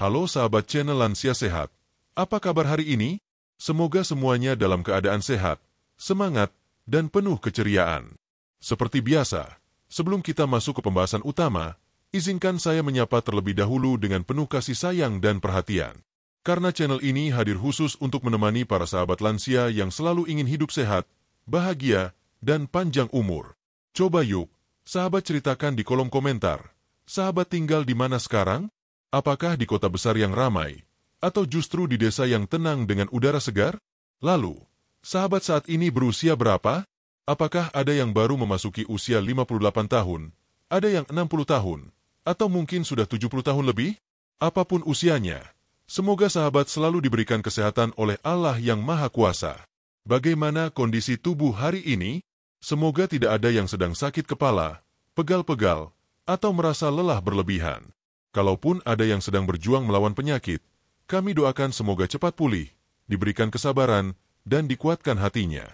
Halo sahabat channel Lansia Sehat. Apa kabar hari ini? Semoga semuanya dalam keadaan sehat, semangat, dan penuh keceriaan. Seperti biasa, sebelum kita masuk ke pembahasan utama, izinkan saya menyapa terlebih dahulu dengan penuh kasih sayang dan perhatian. Karena channel ini hadir khusus untuk menemani para sahabat lansia yang selalu ingin hidup sehat, bahagia, dan panjang umur. Coba yuk, sahabat ceritakan di kolom komentar, sahabat tinggal di mana sekarang? Apakah di kota besar yang ramai, atau justru di desa yang tenang dengan udara segar? Lalu, sahabat saat ini berusia berapa? Apakah ada yang baru memasuki usia 58 tahun, ada yang 60 tahun, atau mungkin sudah 70 tahun lebih? Apapun usianya, semoga sahabat selalu diberikan kesehatan oleh Allah yang Maha Kuasa. Bagaimana kondisi tubuh hari ini? Semoga tidak ada yang sedang sakit kepala, pegal-pegal, atau merasa lelah berlebihan. Kalaupun ada yang sedang berjuang melawan penyakit, kami doakan semoga cepat pulih, diberikan kesabaran, dan dikuatkan hatinya.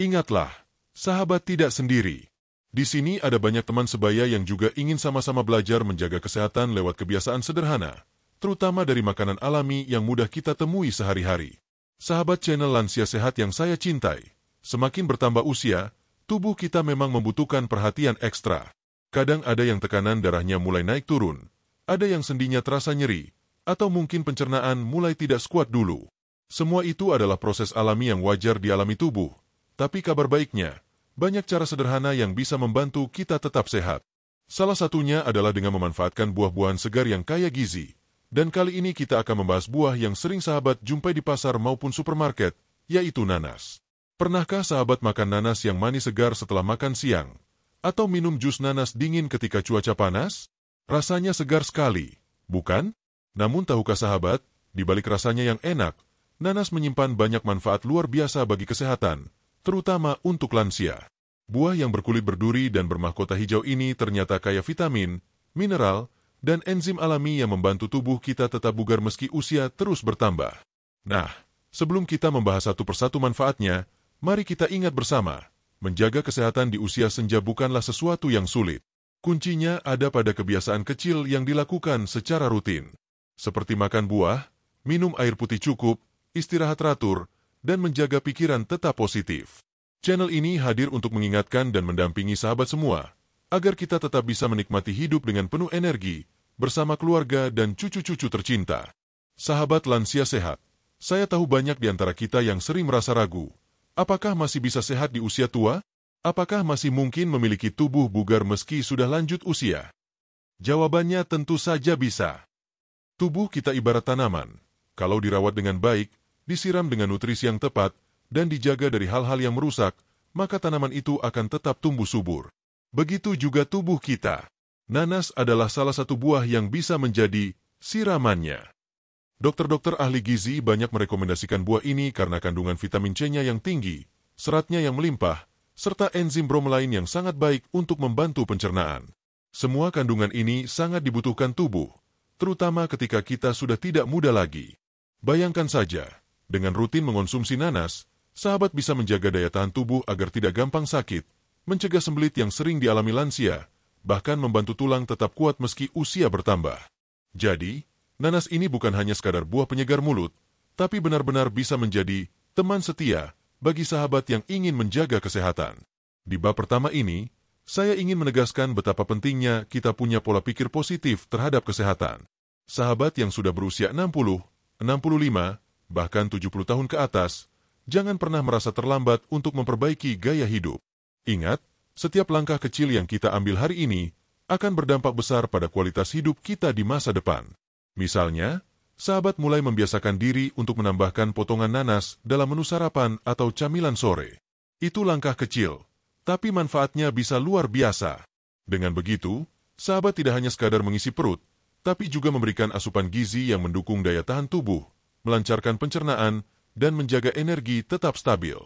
Ingatlah, sahabat tidak sendiri. Di sini ada banyak teman sebaya yang juga ingin sama-sama belajar menjaga kesehatan lewat kebiasaan sederhana, terutama dari makanan alami yang mudah kita temui sehari-hari. Sahabat channel Lansia Sehat yang saya cintai, semakin bertambah usia, tubuh kita memang membutuhkan perhatian ekstra. Kadang ada yang tekanan darahnya mulai naik turun, ada yang sendinya terasa nyeri, atau mungkin pencernaan mulai tidak sekuat dulu. Semua itu adalah proses alami yang wajar dialami tubuh. Tapi kabar baiknya, banyak cara sederhana yang bisa membantu kita tetap sehat. Salah satunya adalah dengan memanfaatkan buah-buahan segar yang kaya gizi. Dan kali ini kita akan membahas buah yang sering sahabat jumpai di pasar maupun supermarket, yaitu nanas. Pernahkah sahabat makan nanas yang manis segar setelah makan siang? Atau minum jus nanas dingin ketika cuaca panas? Rasanya segar sekali, bukan? Namun tahukah sahabat, di balik rasanya yang enak, nanas menyimpan banyak manfaat luar biasa bagi kesehatan, terutama untuk lansia. Buah yang berkulit berduri dan bermahkota hijau ini ternyata kaya vitamin, mineral, dan enzim alami yang membantu tubuh kita tetap bugar meski usia terus bertambah. Nah, sebelum kita membahas satu persatu manfaatnya, mari kita ingat bersama, menjaga kesehatan di usia senja bukanlah sesuatu yang sulit. Kuncinya ada pada kebiasaan kecil yang dilakukan secara rutin. Seperti makan buah, minum air putih cukup, istirahat teratur, dan menjaga pikiran tetap positif. Channel ini hadir untuk mengingatkan dan mendampingi sahabat semua, agar kita tetap bisa menikmati hidup dengan penuh energi, bersama keluarga dan cucu-cucu tercinta. Sahabat Lansia Sehat, saya tahu banyak di antara kita yang sering merasa ragu. Apakah masih bisa sehat di usia tua? Apakah masih mungkin memiliki tubuh bugar meski sudah lanjut usia? Jawabannya tentu saja bisa. Tubuh kita ibarat tanaman. Kalau dirawat dengan baik, disiram dengan nutrisi yang tepat, dan dijaga dari hal-hal yang merusak, maka tanaman itu akan tetap tumbuh subur. Begitu juga tubuh kita. Nanas adalah salah satu buah yang bisa menjadi siramannya. Dokter-dokter ahli gizi banyak merekomendasikan buah ini karena kandungan vitamin C-nya yang tinggi, seratnya yang melimpah, serta enzim bromelain yang sangat baik untuk membantu pencernaan. Semua kandungan ini sangat dibutuhkan tubuh, terutama ketika kita sudah tidak muda lagi. Bayangkan saja, dengan rutin mengonsumsi nanas, sahabat bisa menjaga daya tahan tubuh agar tidak gampang sakit, mencegah sembelit yang sering dialami lansia, bahkan membantu tulang tetap kuat meski usia bertambah. Jadi, nanas ini bukan hanya sekadar buah penyegar mulut, tapi benar-benar bisa menjadi teman setia bagi sahabat yang ingin menjaga kesehatan. Di bab pertama ini, saya ingin menegaskan betapa pentingnya kita punya pola pikir positif terhadap kesehatan. Sahabat yang sudah berusia 60, 65, bahkan 70 tahun ke atas, jangan pernah merasa terlambat untuk memperbaiki gaya hidup. Ingat, setiap langkah kecil yang kita ambil hari ini akan berdampak besar pada kualitas hidup kita di masa depan. Misalnya, sahabat mulai membiasakan diri untuk menambahkan potongan nanas dalam menu sarapan atau camilan sore. Itu langkah kecil, tapi manfaatnya bisa luar biasa. Dengan begitu, sahabat tidak hanya sekadar mengisi perut, tapi juga memberikan asupan gizi yang mendukung daya tahan tubuh, melancarkan pencernaan, dan menjaga energi tetap stabil.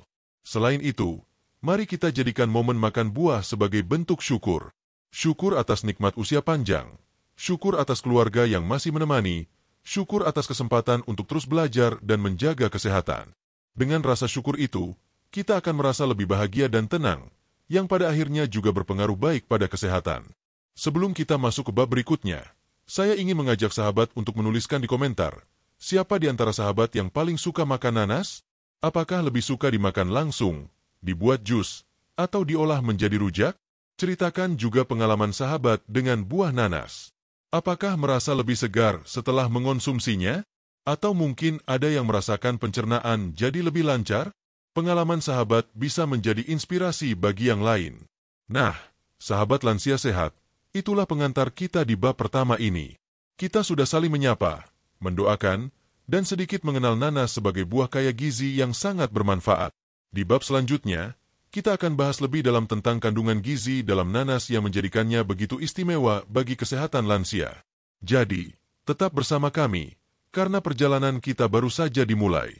Selain itu, mari kita jadikan momen makan buah sebagai bentuk syukur. Syukur atas nikmat usia panjang, syukur atas keluarga yang masih menemani, syukur atas kesempatan untuk terus belajar dan menjaga kesehatan. Dengan rasa syukur itu, kita akan merasa lebih bahagia dan tenang, yang pada akhirnya juga berpengaruh baik pada kesehatan. Sebelum kita masuk ke bab berikutnya, Saya ingin mengajak sahabat untuk menuliskan di komentar, siapa di antara sahabat yang paling suka makan nanas? Apakah lebih suka dimakan langsung, dibuat jus, atau diolah menjadi rujak? Ceritakan juga pengalaman sahabat dengan buah nanas. Apakah merasa lebih segar setelah mengonsumsinya? Atau mungkin ada yang merasakan pencernaan jadi lebih lancar? Pengalaman sahabat bisa menjadi inspirasi bagi yang lain. Nah, sahabat lansia sehat, itulah pengantar kita di bab pertama ini. Kita sudah saling menyapa, mendoakan, dan sedikit mengenal nanas sebagai buah kaya gizi yang sangat bermanfaat. Di bab selanjutnya, kita akan bahas lebih dalam tentang kandungan gizi dalam nanas yang menjadikannya begitu istimewa bagi kesehatan lansia. Jadi, tetap bersama kami, karena perjalanan kita baru saja dimulai.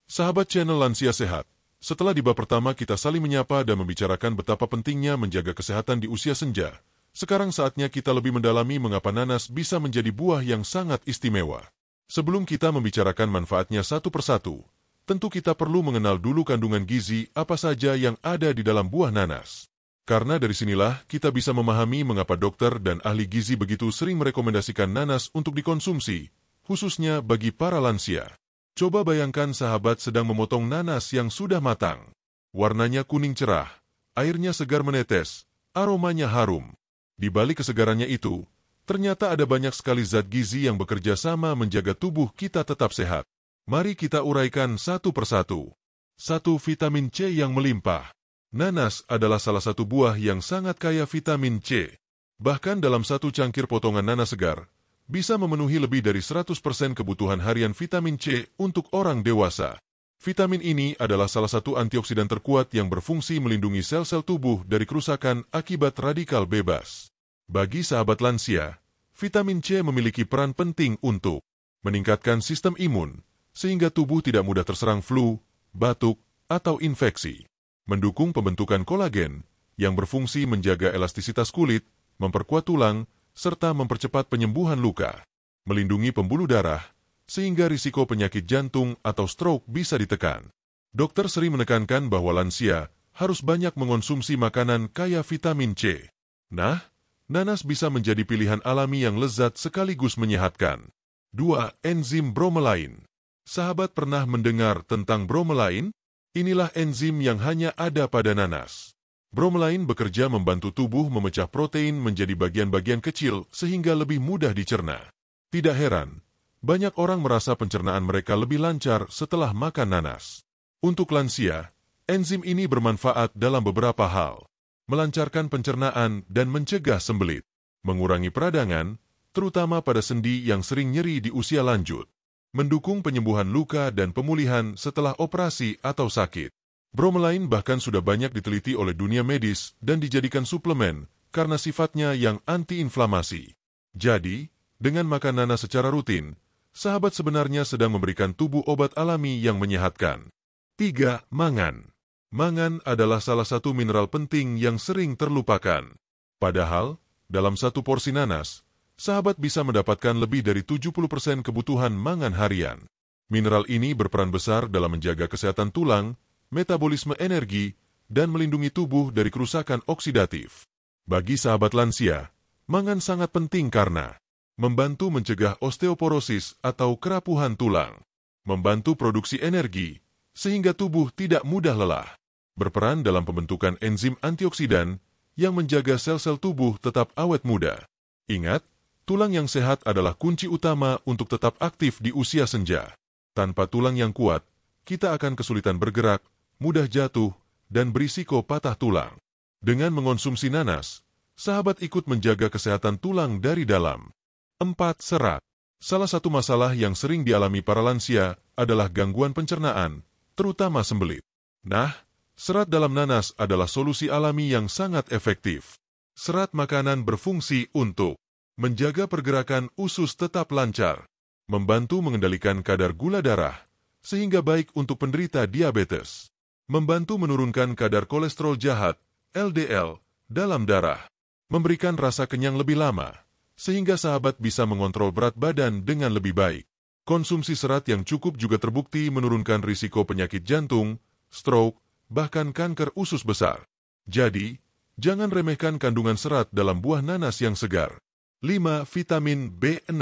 Sahabat channel Lansia Sehat, setelah di bab pertama kita saling menyapa dan membicarakan betapa pentingnya menjaga kesehatan di usia senja, sekarang saatnya kita lebih mendalami mengapa nanas bisa menjadi buah yang sangat istimewa. Sebelum kita membicarakan manfaatnya satu persatu, tentu kita perlu mengenal dulu kandungan gizi apa saja yang ada di dalam buah nanas. Karena dari sinilah kita bisa memahami mengapa dokter dan ahli gizi begitu sering merekomendasikan nanas untuk dikonsumsi, khususnya bagi para lansia. Coba bayangkan sahabat sedang memotong nanas yang sudah matang. Warnanya kuning cerah, airnya segar menetes, aromanya harum. Di balik kesegarannya itu, ternyata ada banyak sekali zat gizi yang bekerja sama menjaga tubuh kita tetap sehat. Mari kita uraikan satu persatu. 1. Vitamin C yang melimpah. Nanas adalah salah satu buah yang sangat kaya vitamin C. Bahkan dalam satu cangkir potongan nanas segar, bisa memenuhi lebih dari 100% kebutuhan harian vitamin C untuk orang dewasa. Vitamin ini adalah salah satu antioksidan terkuat yang berfungsi melindungi sel-sel tubuh dari kerusakan akibat radikal bebas. Bagi sahabat lansia, vitamin C memiliki peran penting untuk meningkatkan sistem imun, sehingga tubuh tidak mudah terserang flu, batuk, atau infeksi. Mendukung pembentukan kolagen, yang berfungsi menjaga elastisitas kulit, memperkuat tulang, serta mempercepat penyembuhan luka. Melindungi pembuluh darah, sehingga risiko penyakit jantung atau stroke bisa ditekan. Dokter sering menekankan bahwa lansia harus banyak mengonsumsi makanan kaya vitamin C. Nah, nanas bisa menjadi pilihan alami yang lezat sekaligus menyehatkan. 2. Enzim bromelain. Sahabat pernah mendengar tentang bromelain? Inilah enzim yang hanya ada pada nanas. Bromelain bekerja membantu tubuh memecah protein menjadi bagian-bagian kecil sehingga lebih mudah dicerna. Tidak heran, banyak orang merasa pencernaan mereka lebih lancar setelah makan nanas. Untuk lansia, enzim ini bermanfaat dalam beberapa hal. Melancarkan pencernaan dan mencegah sembelit. Mengurangi peradangan, terutama pada sendi yang sering nyeri di usia lanjut. Mendukung penyembuhan luka dan pemulihan setelah operasi atau sakit. Bromelain bahkan sudah banyak diteliti oleh dunia medis dan dijadikan suplemen karena sifatnya yang antiinflamasi. Jadi, dengan makan nanas secara rutin, sahabat sebenarnya sedang memberikan tubuh obat alami yang menyehatkan. 3. Mangan. Mangan adalah salah satu mineral penting yang sering terlupakan. Padahal, dalam satu porsi nanas, sahabat bisa mendapatkan lebih dari 70% kebutuhan mangan harian. Mineral ini berperan besar dalam menjaga kesehatan tulang, metabolisme energi, dan melindungi tubuh dari kerusakan oksidatif. Bagi sahabat lansia, mangan sangat penting karena membantu mencegah osteoporosis atau kerapuhan tulang, membantu produksi energi, sehingga tubuh tidak mudah lelah, berperan dalam pembentukan enzim antioksidan yang menjaga sel-sel tubuh tetap awet muda. Ingat, tulang yang sehat adalah kunci utama untuk tetap aktif di usia senja. Tanpa tulang yang kuat, kita akan kesulitan bergerak, mudah jatuh, dan berisiko patah tulang. Dengan mengonsumsi nanas, sahabat ikut menjaga kesehatan tulang dari dalam. 4. Serat. Salah satu masalah yang sering dialami para lansia adalah gangguan pencernaan, terutama sembelit. Nah, serat dalam nanas adalah solusi alami yang sangat efektif. Serat makanan berfungsi untuk menjaga pergerakan usus tetap lancar, membantu mengendalikan kadar gula darah, sehingga baik untuk penderita diabetes, membantu menurunkan kadar kolesterol jahat, LDL, dalam darah, memberikan rasa kenyang lebih lama, sehingga sahabat bisa mengontrol berat badan dengan lebih baik. Konsumsi serat yang cukup juga terbukti menurunkan risiko penyakit jantung, stroke, bahkan kanker usus besar. Jadi, jangan remehkan kandungan serat dalam buah nanas yang segar. 5. Vitamin B6.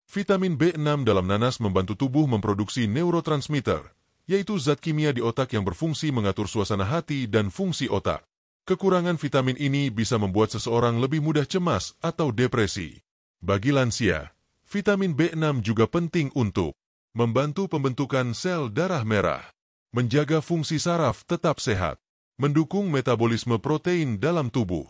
Vitamin B6 dalam nanas membantu tubuh memproduksi neurotransmitter, yaitu zat kimia di otak yang berfungsi mengatur suasana hati dan fungsi otak. Kekurangan vitamin ini bisa membuat seseorang lebih mudah cemas atau depresi. Bagi lansia, vitamin B6 juga penting untuk membantu pembentukan sel darah merah, menjaga fungsi saraf tetap sehat, mendukung metabolisme protein dalam tubuh.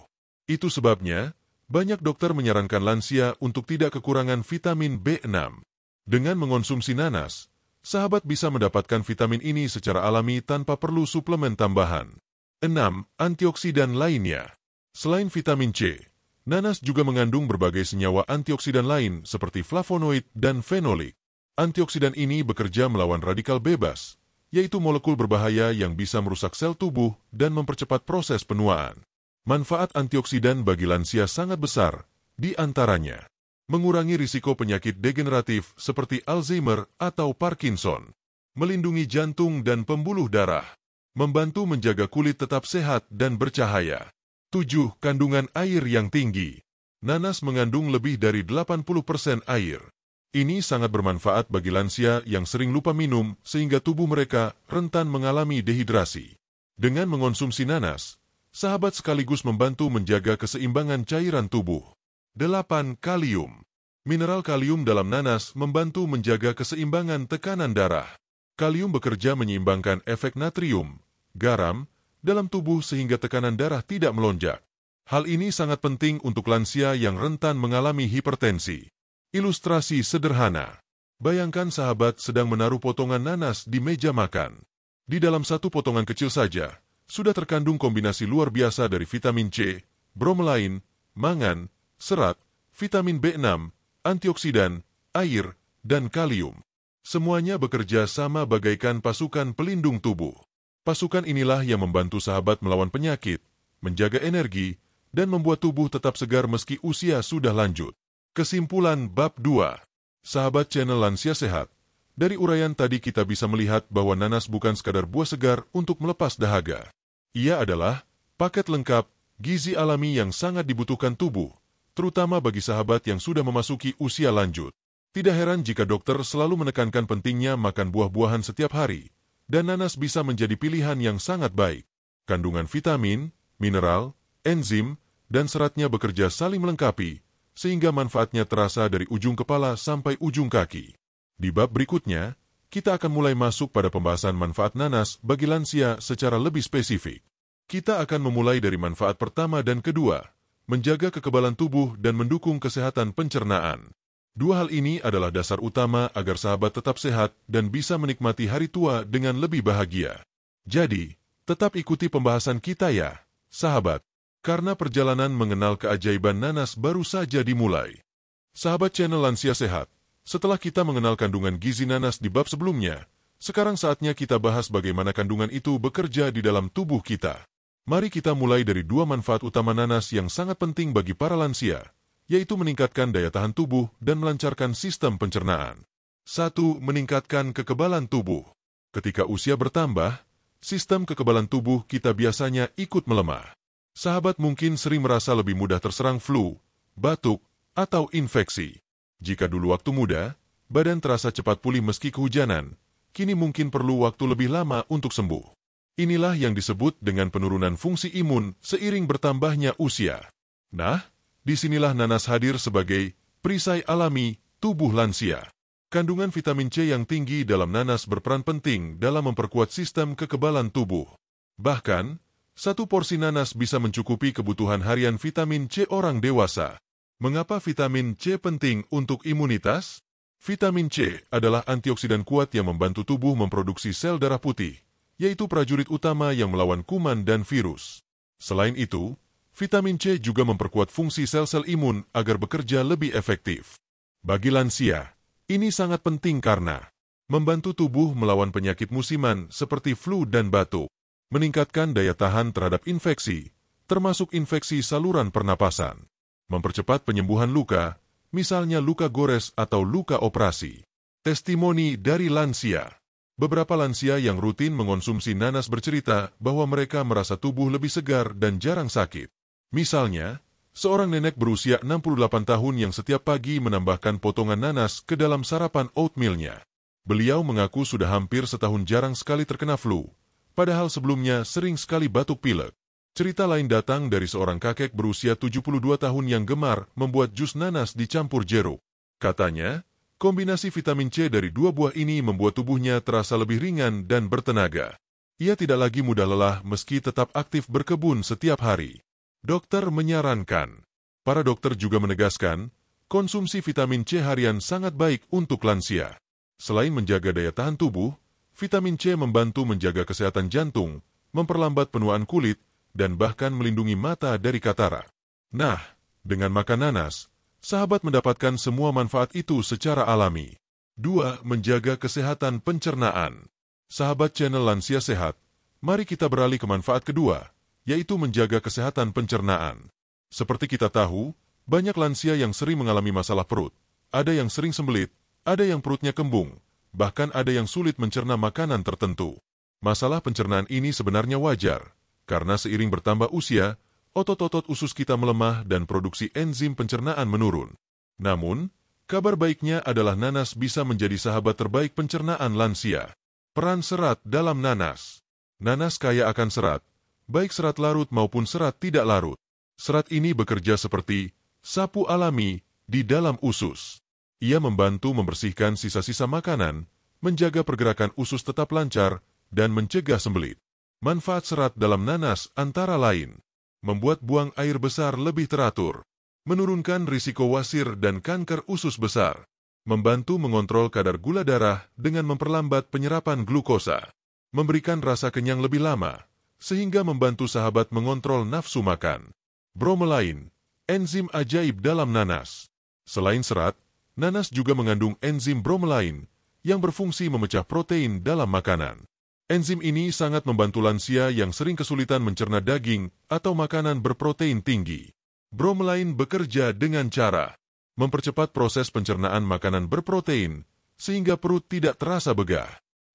Itu sebabnya, banyak dokter menyarankan lansia untuk tidak kekurangan vitamin B6. Dengan mengonsumsi nanas, sahabat bisa mendapatkan vitamin ini secara alami tanpa perlu suplemen tambahan. 6. Antioksidan lainnya. Selain vitamin C, nanas juga mengandung berbagai senyawa antioksidan lain seperti flavonoid dan fenolik. Antioksidan ini bekerja melawan radikal bebas, yaitu molekul berbahaya yang bisa merusak sel tubuh dan mempercepat proses penuaan. Manfaat antioksidan bagi lansia sangat besar, di antaranya mengurangi risiko penyakit degeneratif seperti Alzheimer atau Parkinson, melindungi jantung dan pembuluh darah, membantu menjaga kulit tetap sehat dan bercahaya. 7. Kandungan air yang tinggi. Nanas mengandung lebih dari 80% air. Ini sangat bermanfaat bagi lansia yang sering lupa minum sehingga tubuh mereka rentan mengalami dehidrasi. Dengan mengonsumsi nanas, sahabat sekaligus membantu menjaga keseimbangan cairan tubuh. 8. Kalium. Mineral kalium dalam nanas membantu menjaga keseimbangan tekanan darah. Kalium bekerja menyeimbangkan efek natrium, garam, dalam tubuh sehingga tekanan darah tidak melonjak. Hal ini sangat penting untuk lansia yang rentan mengalami hipertensi. Ilustrasi sederhana. Bayangkan sahabat sedang menaruh potongan nanas di meja makan. Di dalam satu potongan kecil saja, sudah terkandung kombinasi luar biasa dari vitamin C, bromelain, mangan, serat, vitamin B6, antioksidan, air, dan kalium. Semuanya bekerja sama bagaikan pasukan pelindung tubuh. Pasukan inilah yang membantu sahabat melawan penyakit, menjaga energi, dan membuat tubuh tetap segar meski usia sudah lanjut. Kesimpulan bab 2. Sahabat channel Lansia Sehat, dari uraian tadi kita bisa melihat bahwa nanas bukan sekadar buah segar untuk melepas dahaga. Ia adalah paket lengkap, gizi alami yang sangat dibutuhkan tubuh, terutama bagi sahabat yang sudah memasuki usia lanjut. Tidak heran jika dokter selalu menekankan pentingnya makan buah-buahan setiap hari, dan nanas bisa menjadi pilihan yang sangat baik. Kandungan vitamin, mineral, enzim, dan seratnya bekerja saling melengkapi, sehingga manfaatnya terasa dari ujung kepala sampai ujung kaki. Di bab berikutnya, kita akan mulai masuk pada pembahasan manfaat nanas bagi lansia secara lebih spesifik. Kita akan memulai dari manfaat pertama dan kedua, menjaga kekebalan tubuh dan mendukung kesehatan pencernaan. Dua hal ini adalah dasar utama agar sahabat tetap sehat dan bisa menikmati hari tua dengan lebih bahagia. Jadi, tetap ikuti pembahasan kita ya, sahabat, karena perjalanan mengenal keajaiban nanas baru saja dimulai. Sahabat channel Lansia Sehat, setelah kita mengenal kandungan gizi nanas di bab sebelumnya, sekarang saatnya kita bahas bagaimana kandungan itu bekerja di dalam tubuh kita. Mari kita mulai dari dua manfaat utama nanas yang sangat penting bagi para lansia, yaitu meningkatkan daya tahan tubuh dan melancarkan sistem pencernaan. 1. Meningkatkan kekebalan tubuh. Ketika usia bertambah, sistem kekebalan tubuh kita biasanya ikut melemah. Sahabat mungkin sering merasa lebih mudah terserang flu, batuk, atau infeksi. Jika dulu waktu muda, badan terasa cepat pulih meski kehujanan, kini mungkin perlu waktu lebih lama untuk sembuh. Inilah yang disebut dengan penurunan fungsi imun seiring bertambahnya usia. Nah, disinilah nanas hadir sebagai perisai alami tubuh lansia. Kandungan vitamin C yang tinggi dalam nanas berperan penting dalam memperkuat sistem kekebalan tubuh. Bahkan, satu porsi nanas bisa mencukupi kebutuhan harian vitamin C orang dewasa. Mengapa vitamin C penting untuk imunitas? Vitamin C adalah antioksidan kuat yang membantu tubuh memproduksi sel darah putih, yaitu prajurit utama yang melawan kuman dan virus. Selain itu, vitamin C juga memperkuat fungsi sel-sel imun agar bekerja lebih efektif. Bagi lansia, ini sangat penting karena membantu tubuh melawan penyakit musiman seperti flu dan batuk, meningkatkan daya tahan terhadap infeksi, termasuk infeksi saluran pernapasan, mempercepat penyembuhan luka, misalnya luka gores atau luka operasi. Testimoni dari lansia. Beberapa lansia yang rutin mengonsumsi nanas bercerita bahwa mereka merasa tubuh lebih segar dan jarang sakit. Misalnya, seorang nenek berusia 68 tahun yang setiap pagi menambahkan potongan nanas ke dalam sarapan oatmeal-nya. Beliau mengaku sudah hampir setahun jarang sekali terkena flu, padahal sebelumnya sering sekali batuk pilek. Cerita lain datang dari seorang kakek berusia 72 tahun yang gemar membuat jus nanas dicampur jeruk. Katanya, kombinasi vitamin C dari dua buah ini membuat tubuhnya terasa lebih ringan dan bertenaga. Ia tidak lagi mudah lelah meski tetap aktif berkebun setiap hari. Dokter menyarankan. Para dokter juga menegaskan, konsumsi vitamin C harian sangat baik untuk lansia. Selain menjaga daya tahan tubuh, vitamin C membantu menjaga kesehatan jantung, memperlambat penuaan kulit, dan bahkan melindungi mata dari katarak. Nah, dengan makan nanas, sahabat mendapatkan semua manfaat itu secara alami. 2. Menjaga kesehatan pencernaan. Sahabat channel Lansia Sehat, mari kita beralih ke manfaat kedua, yaitu menjaga kesehatan pencernaan. Seperti kita tahu, banyak lansia yang sering mengalami masalah perut. Ada yang sering sembelit, ada yang perutnya kembung, bahkan ada yang sulit mencerna makanan tertentu. Masalah pencernaan ini sebenarnya wajar, karena seiring bertambah usia, otot-otot usus kita melemah dan produksi enzim pencernaan menurun. Namun, kabar baiknya adalah nanas bisa menjadi sahabat terbaik pencernaan lansia. Peran serat dalam nanas. Nanas kaya akan serat, baik serat larut maupun serat tidak larut. Serat ini bekerja seperti sapu alami di dalam usus. Ia membantu membersihkan sisa-sisa makanan, menjaga pergerakan usus tetap lancar, dan mencegah sembelit. Manfaat serat dalam nanas antara lain, membuat buang air besar lebih teratur, menurunkan risiko wasir dan kanker usus besar, membantu mengontrol kadar gula darah dengan memperlambat penyerapan glukosa, memberikan rasa kenyang lebih lama, sehingga membantu sahabat mengontrol nafsu makan. Bromelain, enzim ajaib dalam nanas. Selain serat, nanas juga mengandung enzim bromelain yang berfungsi memecah protein dalam makanan. Enzim ini sangat membantu lansia yang sering kesulitan mencerna daging atau makanan berprotein tinggi. Bromelain bekerja dengan cara mempercepat proses pencernaan makanan berprotein sehingga perut tidak terasa begah,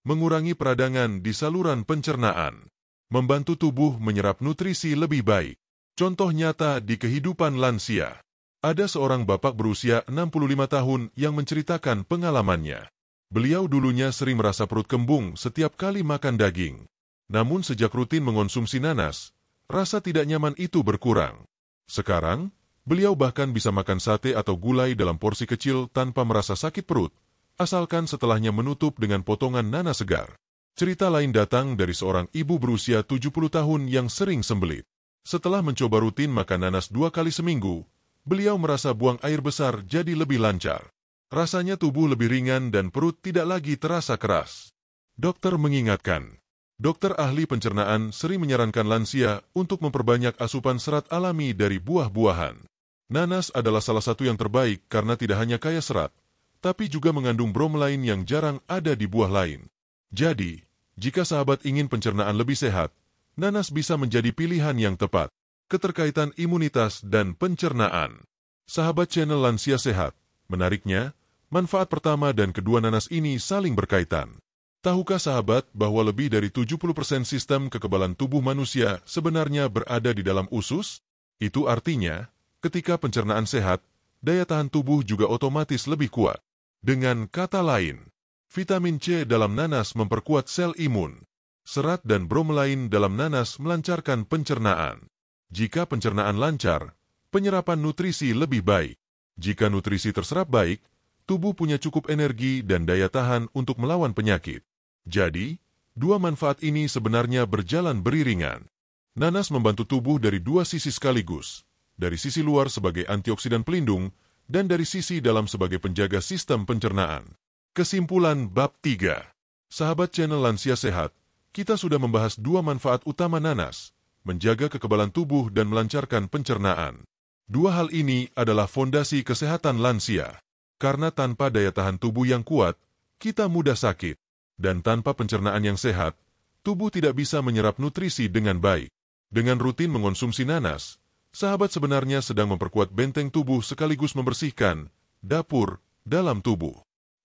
mengurangi peradangan di saluran pencernaan, membantu tubuh menyerap nutrisi lebih baik. Contoh nyata di kehidupan lansia. Ada seorang bapak berusia 65 tahun yang menceritakan pengalamannya. Beliau dulunya sering merasa perut kembung setiap kali makan daging. Namun sejak rutin mengonsumsi nanas, rasa tidak nyaman itu berkurang. Sekarang, beliau bahkan bisa makan sate atau gulai dalam porsi kecil tanpa merasa sakit perut, asalkan setelahnya menutup dengan potongan nanas segar. Cerita lain datang dari seorang ibu berusia 70 tahun yang sering sembelit. Setelah mencoba rutin makan nanas 2 kali seminggu, beliau merasa buang air besar jadi lebih lancar. Rasanya tubuh lebih ringan dan perut tidak lagi terasa keras. Dokter mengingatkan. Dokter ahli pencernaan sering menyarankan lansia untuk memperbanyak asupan serat alami dari buah-buahan. Nanas adalah salah satu yang terbaik karena tidak hanya kaya serat, tapi juga mengandung bromelain yang jarang ada di buah lain. Jadi, jika sahabat ingin pencernaan lebih sehat, nanas bisa menjadi pilihan yang tepat. Keterkaitan imunitas dan pencernaan. Sahabat channel Lansia Sehat, menariknya, manfaat pertama dan kedua nanas ini saling berkaitan. Tahukah sahabat bahwa lebih dari 70% sistem kekebalan tubuh manusia sebenarnya berada di dalam usus? Itu artinya, ketika pencernaan sehat, daya tahan tubuh juga otomatis lebih kuat. Dengan kata lain, vitamin C dalam nanas memperkuat sel imun. Serat dan bromelain dalam nanas melancarkan pencernaan. Jika pencernaan lancar, penyerapan nutrisi lebih baik. Jika nutrisi terserap baik, tubuh punya cukup energi dan daya tahan untuk melawan penyakit. Jadi, dua manfaat ini sebenarnya berjalan beriringan. Nanas membantu tubuh dari dua sisi sekaligus, dari sisi luar sebagai antioksidan pelindung, dan dari sisi dalam sebagai penjaga sistem pencernaan. Kesimpulan bab 3. Sahabat channel Lansia Sehat, kita sudah membahas dua manfaat utama nanas, menjaga kekebalan tubuh dan melancarkan pencernaan. Dua hal ini adalah fondasi kesehatan lansia. Karena tanpa daya tahan tubuh yang kuat, kita mudah sakit. Dan tanpa pencernaan yang sehat, tubuh tidak bisa menyerap nutrisi dengan baik. Dengan rutin mengonsumsi nanas, sahabat sebenarnya sedang memperkuat benteng tubuh sekaligus membersihkan dapur dalam tubuh.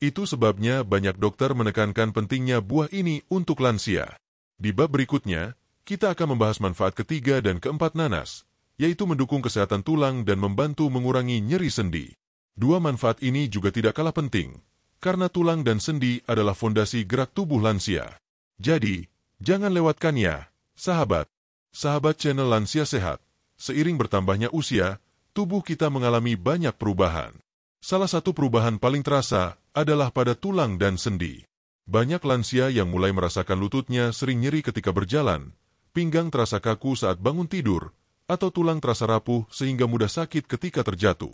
Itu sebabnya banyak dokter menekankan pentingnya buah ini untuk lansia. Di bab berikutnya, kita akan membahas manfaat ketiga dan keempat nanas, yaitu mendukung kesehatan tulang dan membantu mengurangi nyeri sendi. Dua manfaat ini juga tidak kalah penting, karena tulang dan sendi adalah fondasi gerak tubuh lansia. Jadi, jangan lewatkannya, sahabat. Sahabat channel Lansia Sehat, seiring bertambahnya usia, tubuh kita mengalami banyak perubahan. Salah satu perubahan paling terasa adalah pada tulang dan sendi. Banyak lansia yang mulai merasakan lututnya sering nyeri ketika berjalan, pinggang terasa kaku saat bangun tidur, atau tulang terasa rapuh sehingga mudah sakit ketika terjatuh.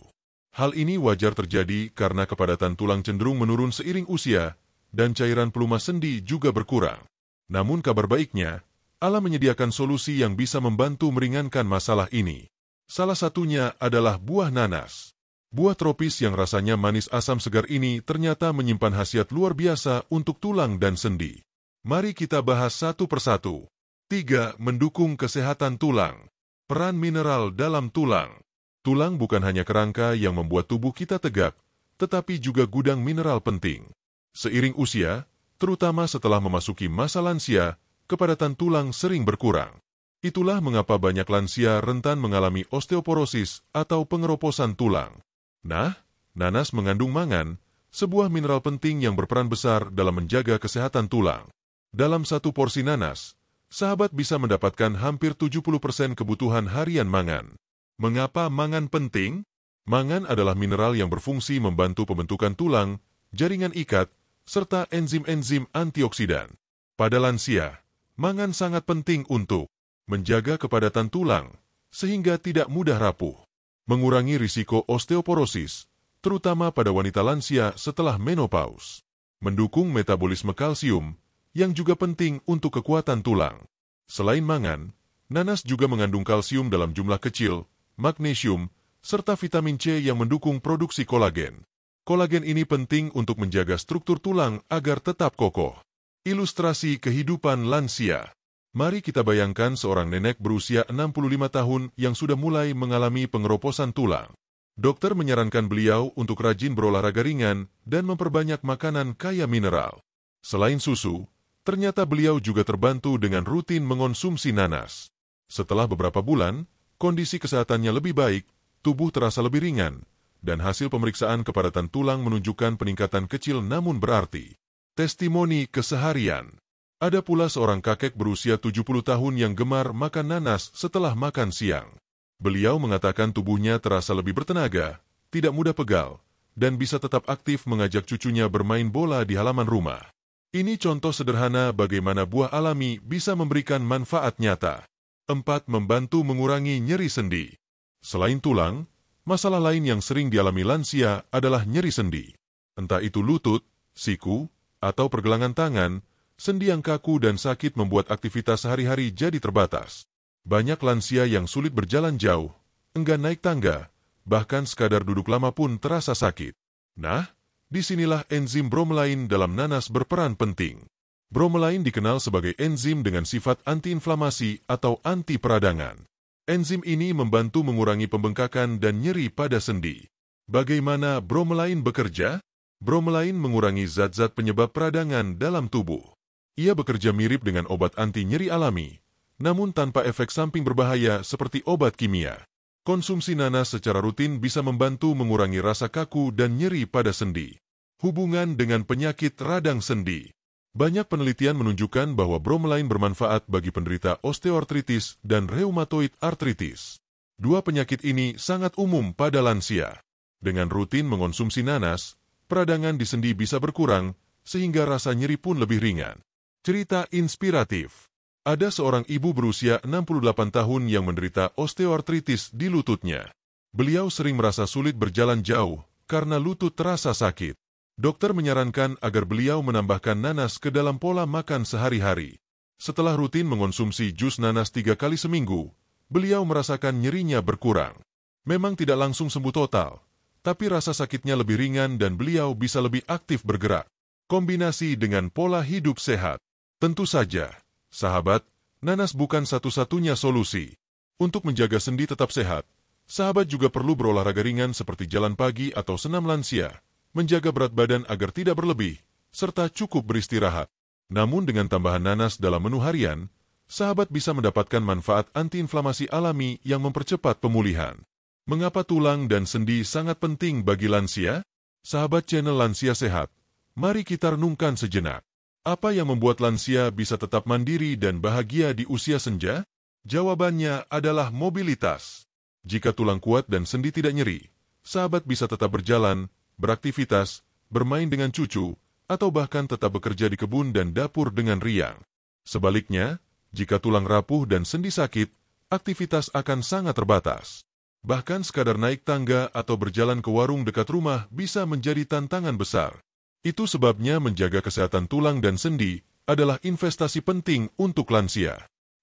Hal ini wajar terjadi karena kepadatan tulang cenderung menurun seiring usia, dan cairan pelumas sendi juga berkurang. Namun kabar baiknya, alam menyediakan solusi yang bisa membantu meringankan masalah ini. Salah satunya adalah buah nanas. Buah tropis yang rasanya manis asam segar ini ternyata menyimpan khasiat luar biasa untuk tulang dan sendi. Mari kita bahas satu persatu. 3. Mendukung kesehatan tulang. Peran mineral dalam tulang. Tulang bukan hanya kerangka yang membuat tubuh kita tegak, tetapi juga gudang mineral penting. Seiring usia, terutama setelah memasuki masa lansia, kepadatan tulang sering berkurang. Itulah mengapa banyak lansia rentan mengalami osteoporosis atau pengeroposan tulang. Nah, nanas mengandung mangan, sebuah mineral penting yang berperan besar dalam menjaga kesehatan tulang. Dalam satu porsi nanas, sahabat bisa mendapatkan hampir 70% kebutuhan harian mangan. Mengapa mangan penting? Mangan adalah mineral yang berfungsi membantu pembentukan tulang, jaringan ikat, serta enzim-enzim antioksidan. Pada lansia, mangan sangat penting untuk menjaga kepadatan tulang, sehingga tidak mudah rapuh, mengurangi risiko osteoporosis, terutama pada wanita lansia setelah menopause, mendukung metabolisme kalsium, yang juga penting untuk kekuatan tulang. Selain mangan, nanas juga mengandung kalsium dalam jumlah kecil, magnesium, serta vitamin C yang mendukung produksi kolagen. Kolagen ini penting untuk menjaga struktur tulang agar tetap kokoh. Ilustrasi kehidupan lansia. Mari kita bayangkan seorang nenek berusia 65 tahun yang sudah mulai mengalami pengeroposan tulang. Dokter menyarankan beliau untuk rajin berolahraga ringan dan memperbanyak makanan kaya mineral. Selain susu, ternyata beliau juga terbantu dengan rutin mengonsumsi nanas. Setelah beberapa bulan, kondisi kesehatannya lebih baik, tubuh terasa lebih ringan, dan hasil pemeriksaan kepadatan tulang menunjukkan peningkatan kecil namun berarti. Testimoni keseharian. Ada pula seorang kakek berusia 70 tahun yang gemar makan nanas setelah makan siang. Beliau mengatakan tubuhnya terasa lebih bertenaga, tidak mudah pegal, dan bisa tetap aktif mengajak cucunya bermain bola di halaman rumah. Ini contoh sederhana bagaimana buah alami bisa memberikan manfaat nyata. 4. Membantu mengurangi nyeri sendi. Selain tulang, masalah lain yang sering dialami lansia adalah nyeri sendi. Entah itu lutut, siku, atau pergelangan tangan, sendi yang kaku dan sakit membuat aktivitas sehari-hari jadi terbatas. Banyak lansia yang sulit berjalan jauh, enggan naik tangga, bahkan sekadar duduk lama pun terasa sakit. Nah, disinilah enzim bromelain dalam nanas berperan penting. Bromelain dikenal sebagai enzim dengan sifat antiinflamasi atau anti peradangan. Enzim ini membantu mengurangi pembengkakan dan nyeri pada sendi. Bagaimana bromelain bekerja? Bromelain mengurangi zat-zat penyebab peradangan dalam tubuh. Ia bekerja mirip dengan obat anti nyeri alami, namun tanpa efek samping berbahaya seperti obat kimia. Konsumsi nanas secara rutin bisa membantu mengurangi rasa kaku dan nyeri pada sendi. Hubungan dengan penyakit radang sendi. Banyak penelitian menunjukkan bahwa bromelain bermanfaat bagi penderita osteoartritis dan rheumatoid arthritis. Dua penyakit ini sangat umum pada lansia. Dengan rutin mengonsumsi nanas, peradangan di sendi bisa berkurang, sehingga rasa nyeri pun lebih ringan. Cerita inspiratif. Ada seorang ibu berusia 68 tahun yang menderita osteoartritis di lututnya. Beliau sering merasa sulit berjalan jauh karena lutut terasa sakit. Dokter menyarankan agar beliau menambahkan nanas ke dalam pola makan sehari-hari. Setelah rutin mengonsumsi jus nanas 3 kali seminggu, beliau merasakan nyerinya berkurang. Memang tidak langsung sembuh total, tapi rasa sakitnya lebih ringan dan beliau bisa lebih aktif bergerak. Kombinasi dengan pola hidup sehat. Tentu saja, sahabat, nanas bukan satu-satunya solusi. Untuk menjaga sendi tetap sehat, sahabat juga perlu berolahraga ringan seperti jalan pagi atau senam lansia, menjaga berat badan agar tidak berlebih, serta cukup beristirahat. Namun dengan tambahan nanas dalam menu harian, sahabat bisa mendapatkan manfaat antiinflamasi alami yang mempercepat pemulihan. Mengapa tulang dan sendi sangat penting bagi lansia? Sahabat channel Lansia Sehat, mari kita renungkan sejenak. Apa yang membuat lansia bisa tetap mandiri dan bahagia di usia senja? Jawabannya adalah mobilitas. Jika tulang kuat dan sendi tidak nyeri, sahabat bisa tetap berjalan, beraktivitas, bermain dengan cucu, atau bahkan tetap bekerja di kebun dan dapur dengan riang. Sebaliknya, jika tulang rapuh dan sendi sakit, aktivitas akan sangat terbatas. Bahkan sekadar naik tangga atau berjalan ke warung dekat rumah bisa menjadi tantangan besar. Itu sebabnya menjaga kesehatan tulang dan sendi adalah investasi penting untuk lansia.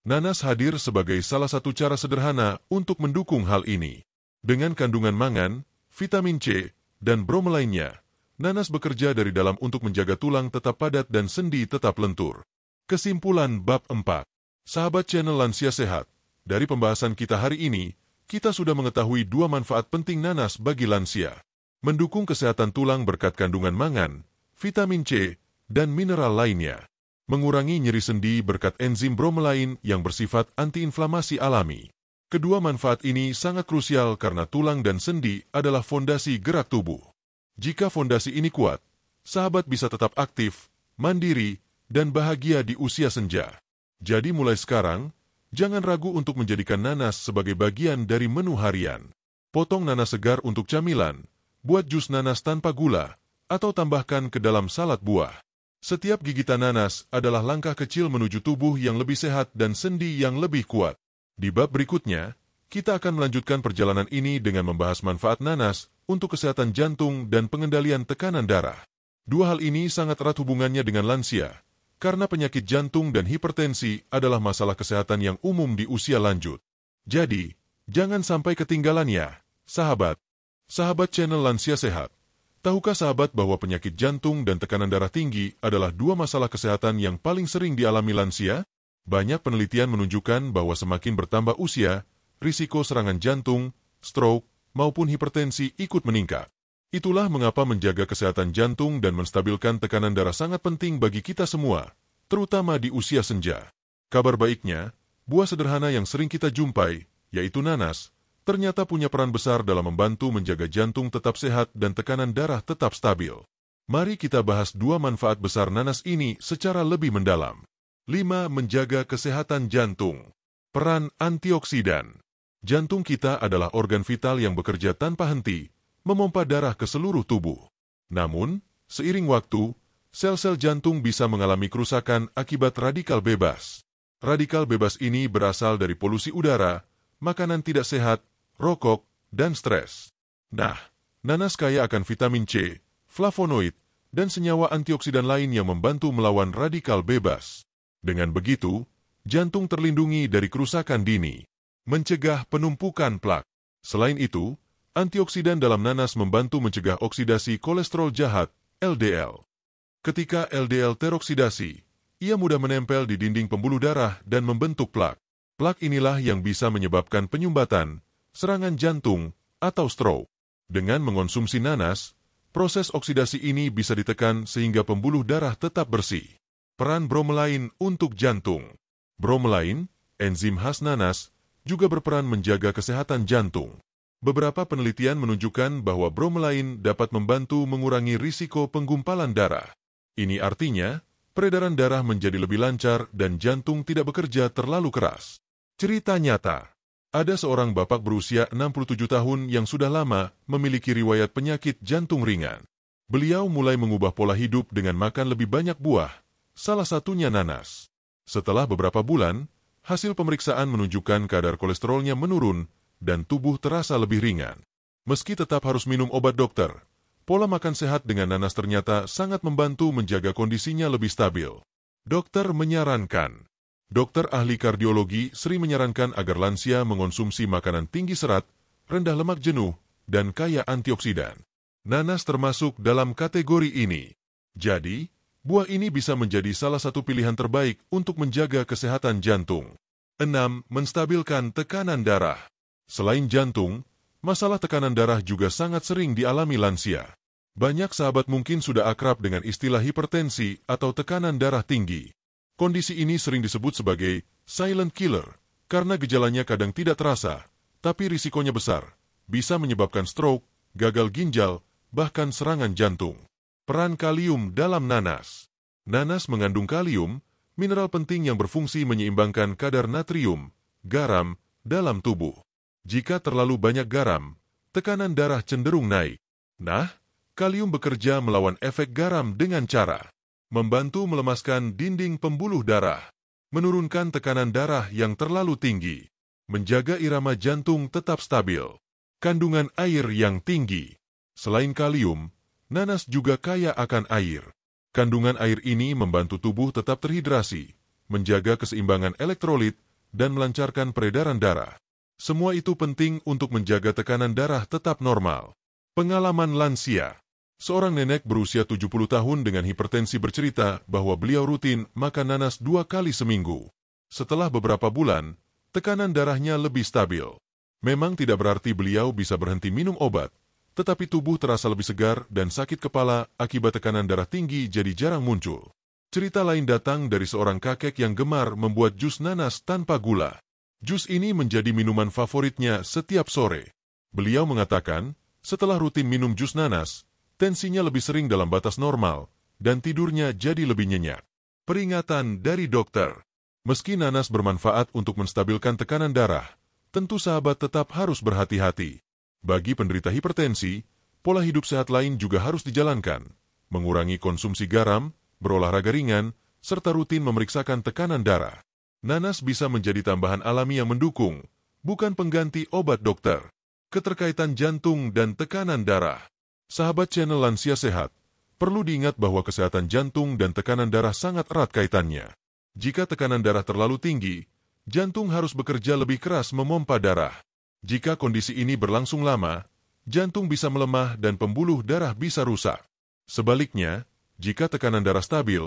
Nanas hadir sebagai salah satu cara sederhana untuk mendukung hal ini. Dengan kandungan mangan, vitamin C, dan bromelainnya, nanas bekerja dari dalam untuk menjaga tulang tetap padat dan sendi tetap lentur. Kesimpulan bab 4. Sahabat channel Lansia Sehat, dari pembahasan kita hari ini, kita sudah mengetahui 2 manfaat penting nanas bagi lansia. Mendukung kesehatan tulang berkat kandungan mangan, vitamin C, dan mineral lainnya. Mengurangi nyeri sendi berkat enzim bromelain yang bersifat antiinflamasi alami. Kedua manfaat ini sangat krusial karena tulang dan sendi adalah fondasi gerak tubuh. Jika fondasi ini kuat, sahabat bisa tetap aktif, mandiri, dan bahagia di usia senja. Jadi mulai sekarang, jangan ragu untuk menjadikan nanas sebagai bagian dari menu harian. Potong nanas segar untuk camilan, buat jus nanas tanpa gula, atau tambahkan ke dalam salad buah. Setiap gigitan nanas adalah langkah kecil menuju tubuh yang lebih sehat dan sendi yang lebih kuat. Di bab berikutnya, kita akan melanjutkan perjalanan ini dengan membahas manfaat nanas untuk kesehatan jantung dan pengendalian tekanan darah. 2 hal ini sangat erat hubungannya dengan lansia, karena penyakit jantung dan hipertensi adalah masalah kesehatan yang umum di usia lanjut. Jadi, jangan sampai ketinggalannya, sahabat. Sahabat channel Lansia Sehat, tahukah sahabat bahwa penyakit jantung dan tekanan darah tinggi adalah 2 masalah kesehatan yang paling sering dialami lansia? Banyak penelitian menunjukkan bahwa semakin bertambah usia, risiko serangan jantung, stroke, maupun hipertensi ikut meningkat. Itulah mengapa menjaga kesehatan jantung dan menstabilkan tekanan darah sangat penting bagi kita semua, terutama di usia senja. Kabar baiknya, buah sederhana yang sering kita jumpai, yaitu nanas, ternyata punya peran besar dalam membantu menjaga jantung tetap sehat dan tekanan darah tetap stabil. Mari kita bahas 2 manfaat besar nanas ini secara lebih mendalam. 5. Menjaga kesehatan jantung. Peran antioksidan. Jantung kita adalah organ vital yang bekerja tanpa henti, memompa darah ke seluruh tubuh. Namun, seiring waktu, sel-sel jantung bisa mengalami kerusakan akibat radikal bebas. Radikal bebas ini berasal dari polusi udara, makanan tidak sehat, rokok, dan stres. Nah, nanas kaya akan vitamin C, flavonoid, dan senyawa antioksidan lain yang membantu melawan radikal bebas. Dengan begitu, jantung terlindungi dari kerusakan dini. Mencegah penumpukan plak. Selain itu, antioksidan dalam nanas membantu mencegah oksidasi kolesterol jahat, LDL. Ketika LDL teroksidasi, ia mudah menempel di dinding pembuluh darah dan membentuk plak. Plak inilah yang bisa menyebabkan penyumbatan, serangan jantung, atau stroke. Dengan mengonsumsi nanas, proses oksidasi ini bisa ditekan sehingga pembuluh darah tetap bersih. Peran bromelain untuk jantung. Bromelain, enzim khas nanas, juga berperan menjaga kesehatan jantung. Beberapa penelitian menunjukkan bahwa bromelain dapat membantu mengurangi risiko penggumpalan darah. Ini artinya, peredaran darah menjadi lebih lancar dan jantung tidak bekerja terlalu keras. Cerita nyata. Ada seorang bapak berusia 67 tahun yang sudah lama memiliki riwayat penyakit jantung ringan. Beliau mulai mengubah pola hidup dengan makan lebih banyak buah, salah satunya nanas. Setelah beberapa bulan, hasil pemeriksaan menunjukkan kadar kolesterolnya menurun dan tubuh terasa lebih ringan. Meski tetap harus minum obat dokter, pola makan sehat dengan nanas ternyata sangat membantu menjaga kondisinya lebih stabil. Dokter menyarankan. Dokter ahli kardiologi sering menyarankan agar lansia mengonsumsi makanan tinggi serat, rendah lemak jenuh, dan kaya antioksidan. Nanas termasuk dalam kategori ini. Jadi, buah ini bisa menjadi salah satu pilihan terbaik untuk menjaga kesehatan jantung. 6. Menstabilkan tekanan darah. Selain jantung, masalah tekanan darah juga sangat sering dialami lansia. Banyak sahabat mungkin sudah akrab dengan istilah hipertensi atau tekanan darah tinggi. Kondisi ini sering disebut sebagai silent killer, karena gejalanya kadang tidak terasa, tapi risikonya besar, bisa menyebabkan stroke, gagal ginjal, bahkan serangan jantung. Peran kalium dalam nanas. Nanas mengandung kalium, mineral penting yang berfungsi menyeimbangkan kadar natrium, garam, dalam tubuh. Jika terlalu banyak garam, tekanan darah cenderung naik. Nah, kalium bekerja melawan efek garam dengan cara membantu melemaskan dinding pembuluh darah, menurunkan tekanan darah yang terlalu tinggi, menjaga irama jantung tetap stabil. Kandungan air yang tinggi. Selain kalium, nanas juga kaya akan air. Kandungan air ini membantu tubuh tetap terhidrasi, menjaga keseimbangan elektrolit, dan melancarkan peredaran darah. Semua itu penting untuk menjaga tekanan darah tetap normal. Pengalaman lansia. Seorang nenek berusia 70 tahun dengan hipertensi bercerita bahwa beliau rutin makan nanas 2 kali seminggu. Setelah beberapa bulan, tekanan darahnya lebih stabil. Memang tidak berarti beliau bisa berhenti minum obat, tetapi tubuh terasa lebih segar dan sakit kepala akibat tekanan darah tinggi jadi jarang muncul. Cerita lain datang dari seorang kakek yang gemar membuat jus nanas tanpa gula. Jus ini menjadi minuman favoritnya setiap sore. Beliau mengatakan, setelah rutin minum jus nanas, tensinya lebih sering dalam batas normal, dan tidurnya jadi lebih nyenyak. Peringatan dari dokter. Meski nanas bermanfaat untuk menstabilkan tekanan darah, tentu sahabat tetap harus berhati-hati. Bagi penderita hipertensi, pola hidup sehat lain juga harus dijalankan. Mengurangi konsumsi garam, berolahraga ringan, serta rutin memeriksakan tekanan darah. Nanas bisa menjadi tambahan alami yang mendukung, bukan pengganti obat dokter. Keterkaitan jantung dan tekanan darah. Sahabat channel Lansia Sehat, perlu diingat bahwa kesehatan jantung dan tekanan darah sangat erat kaitannya. Jika tekanan darah terlalu tinggi, jantung harus bekerja lebih keras memompa darah. Jika kondisi ini berlangsung lama, jantung bisa melemah dan pembuluh darah bisa rusak. Sebaliknya, jika tekanan darah stabil,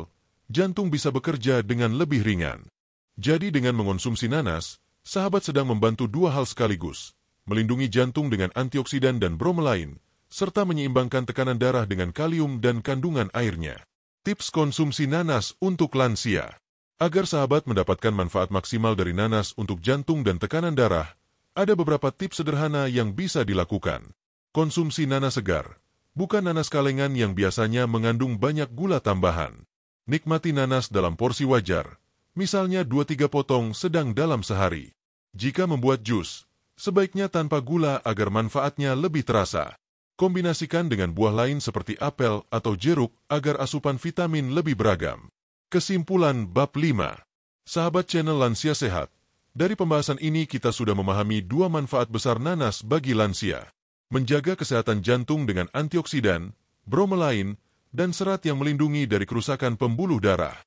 jantung bisa bekerja dengan lebih ringan. Jadi dengan mengonsumsi nanas, sahabat sedang membantu dua hal sekaligus, melindungi jantung dengan antioksidan dan bromelain, serta menyeimbangkan tekanan darah dengan kalium dan kandungan airnya. Tips konsumsi nanas untuk lansia. Agar sahabat mendapatkan manfaat maksimal dari nanas untuk jantung dan tekanan darah, ada beberapa tips sederhana yang bisa dilakukan. Konsumsi nanas segar, bukan nanas kalengan yang biasanya mengandung banyak gula tambahan. Nikmati nanas dalam porsi wajar, misalnya 2-3 potong sedang dalam sehari. Jika membuat jus, sebaiknya tanpa gula agar manfaatnya lebih terasa. Kombinasikan dengan buah lain seperti apel atau jeruk agar asupan vitamin lebih beragam. Kesimpulan bab 5. Sahabat channel Lansia Sehat, dari pembahasan ini kita sudah memahami dua manfaat besar nanas bagi lansia. Menjaga kesehatan jantung dengan antioksidan, bromelain, dan serat yang melindungi dari kerusakan pembuluh darah.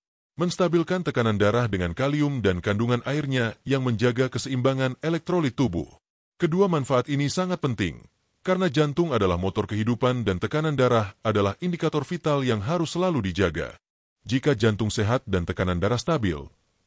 Menstabilkan tekanan darah dengan kalium dan kandungan airnya yang menjaga keseimbangan elektrolit tubuh. Kedua manfaat ini sangat penting, karena jantung adalah motor kehidupan dan tekanan darah adalah indikator vital yang harus selalu dijaga. Jika jantung sehat dan tekanan darah stabil,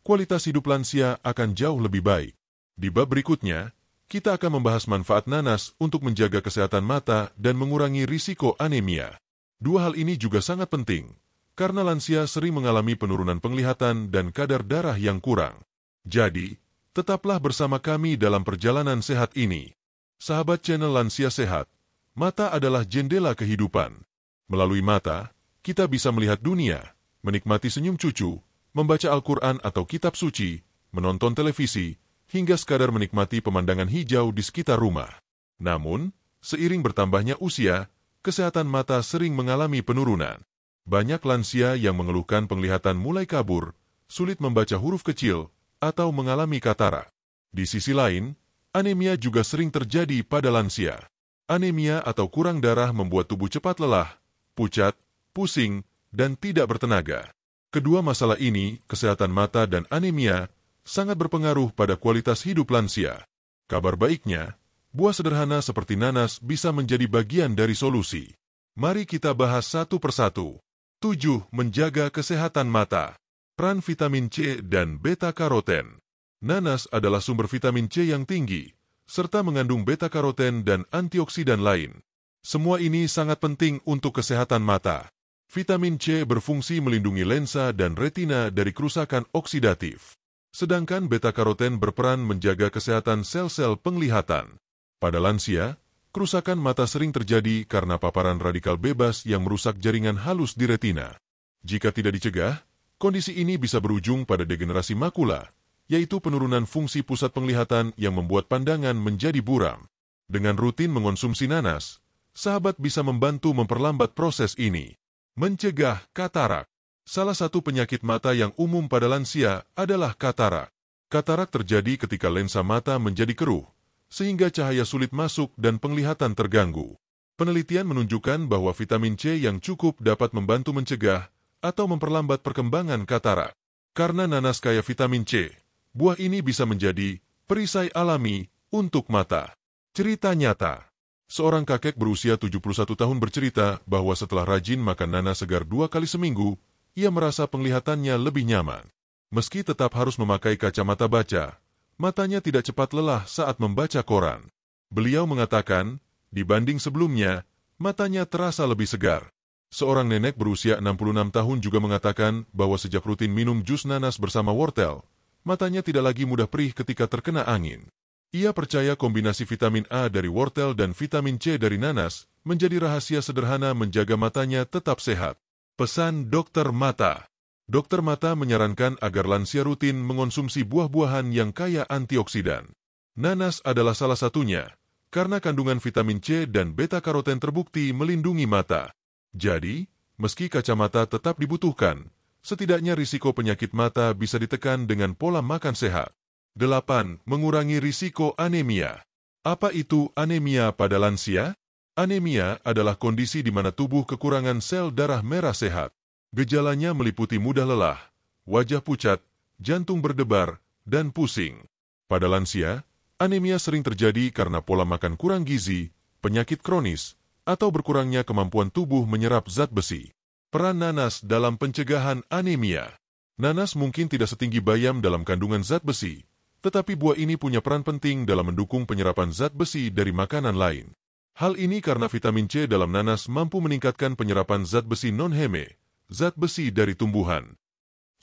kualitas hidup lansia akan jauh lebih baik. Di bab berikutnya, kita akan membahas manfaat nanas untuk menjaga kesehatan mata dan mengurangi risiko anemia. Dua hal ini juga sangat penting, karena lansia sering mengalami penurunan penglihatan dan kadar darah yang kurang. Jadi, tetaplah bersama kami dalam perjalanan sehat ini. Sahabat channel Lansia Sehat, mata adalah jendela kehidupan. Melalui mata, kita bisa melihat dunia, menikmati senyum cucu, membaca Al-Quran atau kitab suci, menonton televisi, hingga sekadar menikmati pemandangan hijau di sekitar rumah. Namun, seiring bertambahnya usia, kesehatan mata sering mengalami penurunan. Banyak lansia yang mengeluhkan penglihatan mulai kabur, sulit membaca huruf kecil, atau mengalami katarak. Di sisi lain, anemia juga sering terjadi pada lansia. Anemia atau kurang darah membuat tubuh cepat lelah, pucat, pusing, dan tidak bertenaga. Kedua masalah ini, kesehatan mata dan anemia, sangat berpengaruh pada kualitas hidup lansia. Kabar baiknya, buah sederhana seperti nanas bisa menjadi bagian dari solusi. Mari kita bahas satu persatu. 7. Menjaga kesehatan mata. Peran vitamin C dan beta-karoten. Nanas adalah sumber vitamin C yang tinggi, serta mengandung beta-karoten dan antioksidan lain. Semua ini sangat penting untuk kesehatan mata. Vitamin C berfungsi melindungi lensa dan retina dari kerusakan oksidatif. Sedangkan beta-karoten berperan menjaga kesehatan sel-sel penglihatan. Pada lansia, kerusakan mata sering terjadi karena paparan radikal bebas yang merusak jaringan halus di retina. Jika tidak dicegah, kondisi ini bisa berujung pada degenerasi makula, yaitu penurunan fungsi pusat penglihatan yang membuat pandangan menjadi buram. Dengan rutin mengonsumsi nanas, sahabat bisa membantu memperlambat proses ini. Mencegah katarak. Salah satu penyakit mata yang umum pada lansia adalah katarak. Katarak terjadi ketika lensa mata menjadi keruh, sehingga cahaya sulit masuk dan penglihatan terganggu. Penelitian menunjukkan bahwa vitamin C yang cukup dapat membantu mencegah atau memperlambat perkembangan katarak. Karena nanas kaya vitamin C, buah ini bisa menjadi perisai alami untuk mata. Cerita nyata. Seorang kakek berusia 71 tahun bercerita bahwa setelah rajin makan nanas segar 2 kali seminggu, ia merasa penglihatannya lebih nyaman. Meski tetap harus memakai kacamata baca, matanya tidak cepat lelah saat membaca koran. Beliau mengatakan, dibanding sebelumnya, matanya terasa lebih segar. Seorang nenek berusia 66 tahun juga mengatakan bahwa sejak rutin minum jus nanas bersama wortel, matanya tidak lagi mudah perih ketika terkena angin. Ia percaya kombinasi vitamin A dari wortel dan vitamin C dari nanas menjadi rahasia sederhana menjaga matanya tetap sehat. Pesan dokter mata. Dokter mata menyarankan agar lansia rutin mengonsumsi buah-buahan yang kaya antioksidan. Nanas adalah salah satunya, karena kandungan vitamin C dan beta-karoten terbukti melindungi mata. Jadi, meski kacamata tetap dibutuhkan, setidaknya risiko penyakit mata bisa ditekan dengan pola makan sehat. 8. Mengurangi risiko anemia. Apa itu anemia pada lansia? Anemia adalah kondisi di mana tubuh kekurangan sel darah merah sehat. Gejalanya meliputi mudah lelah, wajah pucat, jantung berdebar, dan pusing. Pada lansia, anemia sering terjadi karena pola makan kurang gizi, penyakit kronis, atau berkurangnya kemampuan tubuh menyerap zat besi. Peran nanas dalam pencegahan anemia. Nanas mungkin tidak setinggi bayam dalam kandungan zat besi, tetapi buah ini punya peran penting dalam mendukung penyerapan zat besi dari makanan lain. Hal ini karena vitamin C dalam nanas mampu meningkatkan penyerapan zat besi non-heme, zat besi dari tumbuhan.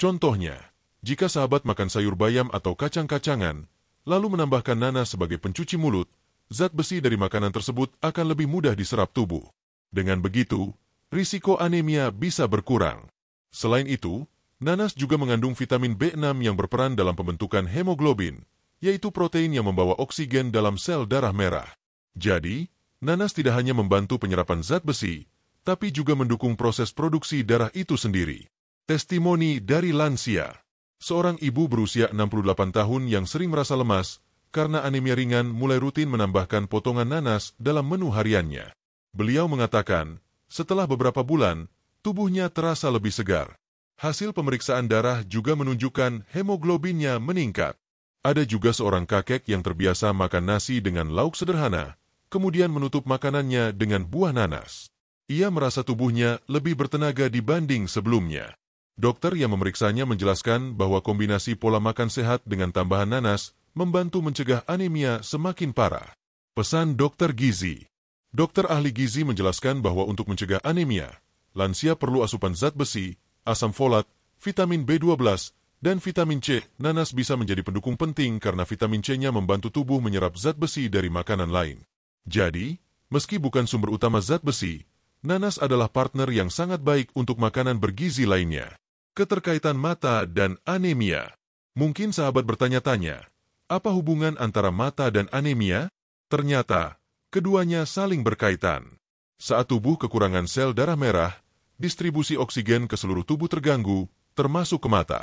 Contohnya, jika sahabat makan sayur bayam atau kacang-kacangan, lalu menambahkan nanas sebagai pencuci mulut, zat besi dari makanan tersebut akan lebih mudah diserap tubuh. Dengan begitu, risiko anemia bisa berkurang. Selain itu, nanas juga mengandung vitamin B6 yang berperan dalam pembentukan hemoglobin, yaitu protein yang membawa oksigen dalam sel darah merah. Jadi, nanas tidak hanya membantu penyerapan zat besi, tapi juga mendukung proses produksi darah itu sendiri. Testimoni dari lansia. Seorang ibu berusia 68 tahun yang sering merasa lemas karena anemia ringan mulai rutin menambahkan potongan nanas dalam menu hariannya. Beliau mengatakan, setelah beberapa bulan, tubuhnya terasa lebih segar. Hasil pemeriksaan darah juga menunjukkan hemoglobinnya meningkat. Ada juga seorang kakek yang terbiasa makan nasi dengan lauk sederhana, kemudian menutup makanannya dengan buah nanas. Ia merasa tubuhnya lebih bertenaga dibanding sebelumnya. Dokter yang memeriksanya menjelaskan bahwa kombinasi pola makan sehat dengan tambahan nanas membantu mencegah anemia semakin parah. Pesan dokter gizi. Dokter ahli gizi menjelaskan bahwa untuk mencegah anemia, lansia perlu asupan zat besi, asam folat, vitamin B12, dan vitamin C. Nanas bisa menjadi pendukung penting karena vitamin C-nya membantu tubuh menyerap zat besi dari makanan lain. Jadi, meski bukan sumber utama zat besi, nanas adalah partner yang sangat baik untuk makanan bergizi lainnya. Keterkaitan mata dan anemia. Mungkin sahabat bertanya-tanya, apa hubungan antara mata dan anemia? Ternyata, keduanya saling berkaitan. Saat tubuh kekurangan sel darah merah, distribusi oksigen ke seluruh tubuh terganggu, termasuk ke mata.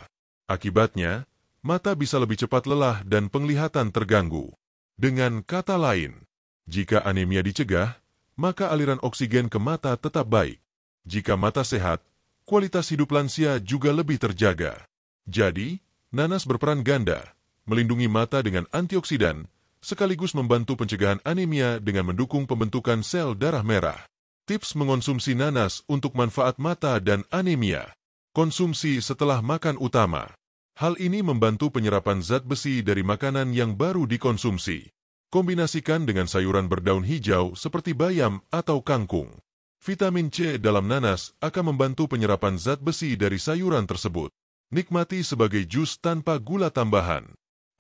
Akibatnya, mata bisa lebih cepat lelah dan penglihatan terganggu. Dengan kata lain, jika anemia dicegah, maka aliran oksigen ke mata tetap baik. Jika mata sehat, kualitas hidup lansia juga lebih terjaga. Jadi, nanas berperan ganda, melindungi mata dengan antioksidan, sekaligus membantu pencegahan anemia dengan mendukung pembentukan sel darah merah. Tips mengonsumsi nanas untuk manfaat mata dan anemia. Konsumsi setelah makan utama. Hal ini membantu penyerapan zat besi dari makanan yang baru dikonsumsi. Kombinasikan dengan sayuran berdaun hijau seperti bayam atau kangkung. Vitamin C dalam nanas akan membantu penyerapan zat besi dari sayuran tersebut. Nikmati sebagai jus tanpa gula tambahan.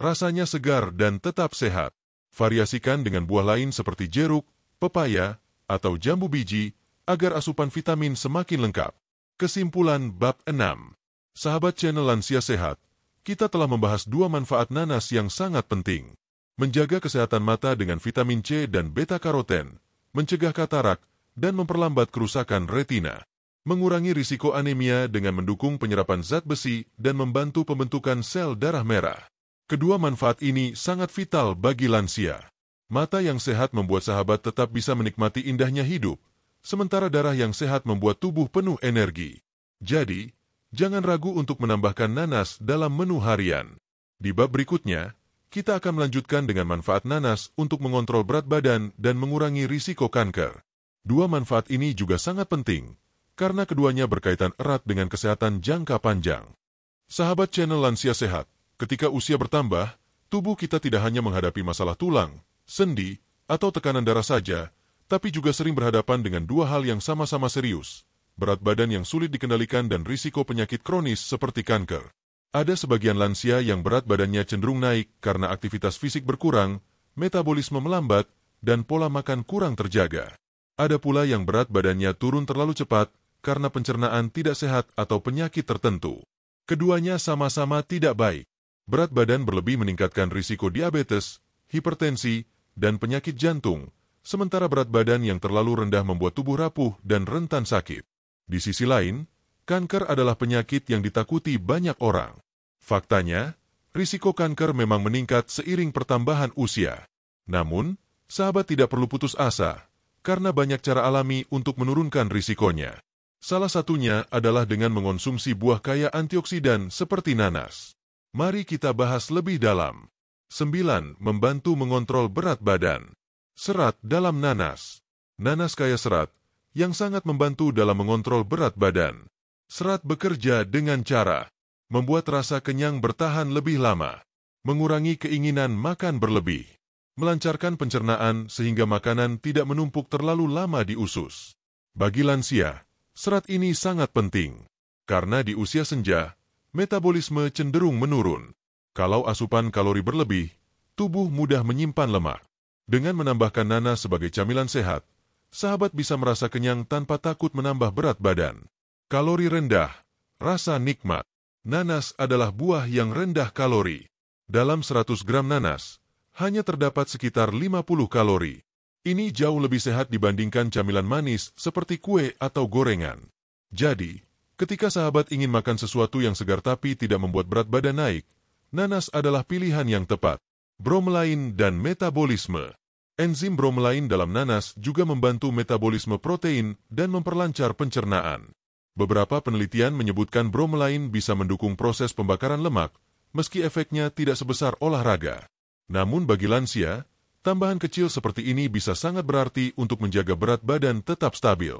Rasanya segar dan tetap sehat. Variasikan dengan buah lain seperti jeruk, pepaya, atau jambu biji agar asupan vitamin semakin lengkap. Kesimpulan bab 6. Sahabat channel Lansia Sehat, kita telah membahas 2 manfaat nanas yang sangat penting. Menjaga kesehatan mata dengan vitamin C dan beta-karoten, mencegah katarak, dan memperlambat kerusakan retina. Mengurangi risiko anemia dengan mendukung penyerapan zat besi dan membantu pembentukan sel darah merah. Kedua manfaat ini sangat vital bagi lansia. Mata yang sehat membuat sahabat tetap bisa menikmati indahnya hidup, sementara darah yang sehat membuat tubuh penuh energi. Jadi, jangan ragu untuk menambahkan nanas dalam menu harian. Di bab berikutnya, kita akan melanjutkan dengan manfaat nanas untuk mengontrol berat badan dan mengurangi risiko kanker. Dua manfaat ini juga sangat penting, karena keduanya berkaitan erat dengan kesehatan jangka panjang. Sahabat channel Lansia Sehat, ketika usia bertambah, tubuh kita tidak hanya menghadapi masalah tulang, sendi, atau tekanan darah saja, tapi juga sering berhadapan dengan 2 hal yang sama-sama serius, berat badan yang sulit dikendalikan dan risiko penyakit kronis seperti kanker. Ada sebagian lansia yang berat badannya cenderung naik karena aktivitas fisik berkurang, metabolisme melambat, dan pola makan kurang terjaga. Ada pula yang berat badannya turun terlalu cepat karena pencernaan tidak sehat atau penyakit tertentu. Keduanya sama-sama tidak baik. Berat badan berlebih meningkatkan risiko diabetes, hipertensi, dan penyakit jantung, sementara berat badan yang terlalu rendah membuat tubuh rapuh dan rentan sakit. Di sisi lain, kanker adalah penyakit yang ditakuti banyak orang. Faktanya, risiko kanker memang meningkat seiring pertambahan usia. Namun, sahabat tidak perlu putus asa, karena banyak cara alami untuk menurunkan risikonya. Salah satunya adalah dengan mengonsumsi buah kaya antioksidan seperti nanas. Mari kita bahas lebih dalam. 9. Membantu mengontrol berat badan. Serat dalam nanas. Nanas kaya serat, yang sangat membantu dalam mengontrol berat badan. Serat bekerja dengan cara membuat rasa kenyang bertahan lebih lama, mengurangi keinginan makan berlebih, melancarkan pencernaan sehingga makanan tidak menumpuk terlalu lama di usus. Bagi lansia, serat ini sangat penting, karena di usia senja, metabolisme cenderung menurun. Kalau asupan kalori berlebih, tubuh mudah menyimpan lemak. Dengan menambahkan nanas sebagai camilan sehat, sahabat bisa merasa kenyang tanpa takut menambah berat badan. Kalori rendah, rasa nikmat. Nanas adalah buah yang rendah kalori. Dalam 100 gram nanas, hanya terdapat sekitar 50 kalori. Ini jauh lebih sehat dibandingkan camilan manis seperti kue atau gorengan. Jadi, ketika sahabat ingin makan sesuatu yang segar tapi tidak membuat berat badan naik, nanas adalah pilihan yang tepat. Bromelain dan metabolisme. Enzim bromelain dalam nanas juga membantu metabolisme protein dan memperlancar pencernaan. Beberapa penelitian menyebutkan bromelain bisa mendukung proses pembakaran lemak, meski efeknya tidak sebesar olahraga. Namun bagi lansia, tambahan kecil seperti ini bisa sangat berarti untuk menjaga berat badan tetap stabil.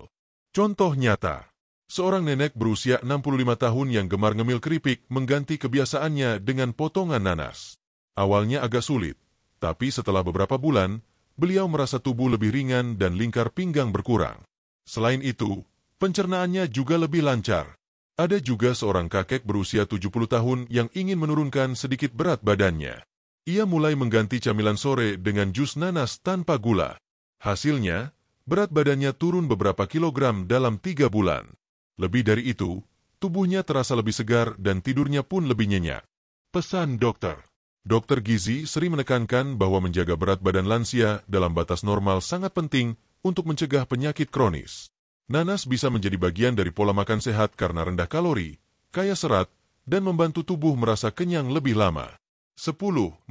Contoh nyata, seorang nenek berusia 65 tahun yang gemar ngemil keripik mengganti kebiasaannya dengan potongan nanas. Awalnya agak sulit, tapi setelah beberapa bulan, beliau merasa tubuh lebih ringan dan lingkar pinggang berkurang. Selain itu, pencernaannya juga lebih lancar. Ada juga seorang kakek berusia 70 tahun yang ingin menurunkan sedikit berat badannya. Ia mulai mengganti camilan sore dengan jus nanas tanpa gula. Hasilnya, berat badannya turun beberapa kilogram dalam 3 bulan. Lebih dari itu, tubuhnya terasa lebih segar dan tidurnya pun lebih nyenyak. Pesan dokter. Dokter gizi sering menekankan bahwa menjaga berat badan lansia dalam batas normal sangat penting untuk mencegah penyakit kronis. Nanas bisa menjadi bagian dari pola makan sehat karena rendah kalori, kaya serat, dan membantu tubuh merasa kenyang lebih lama. 10.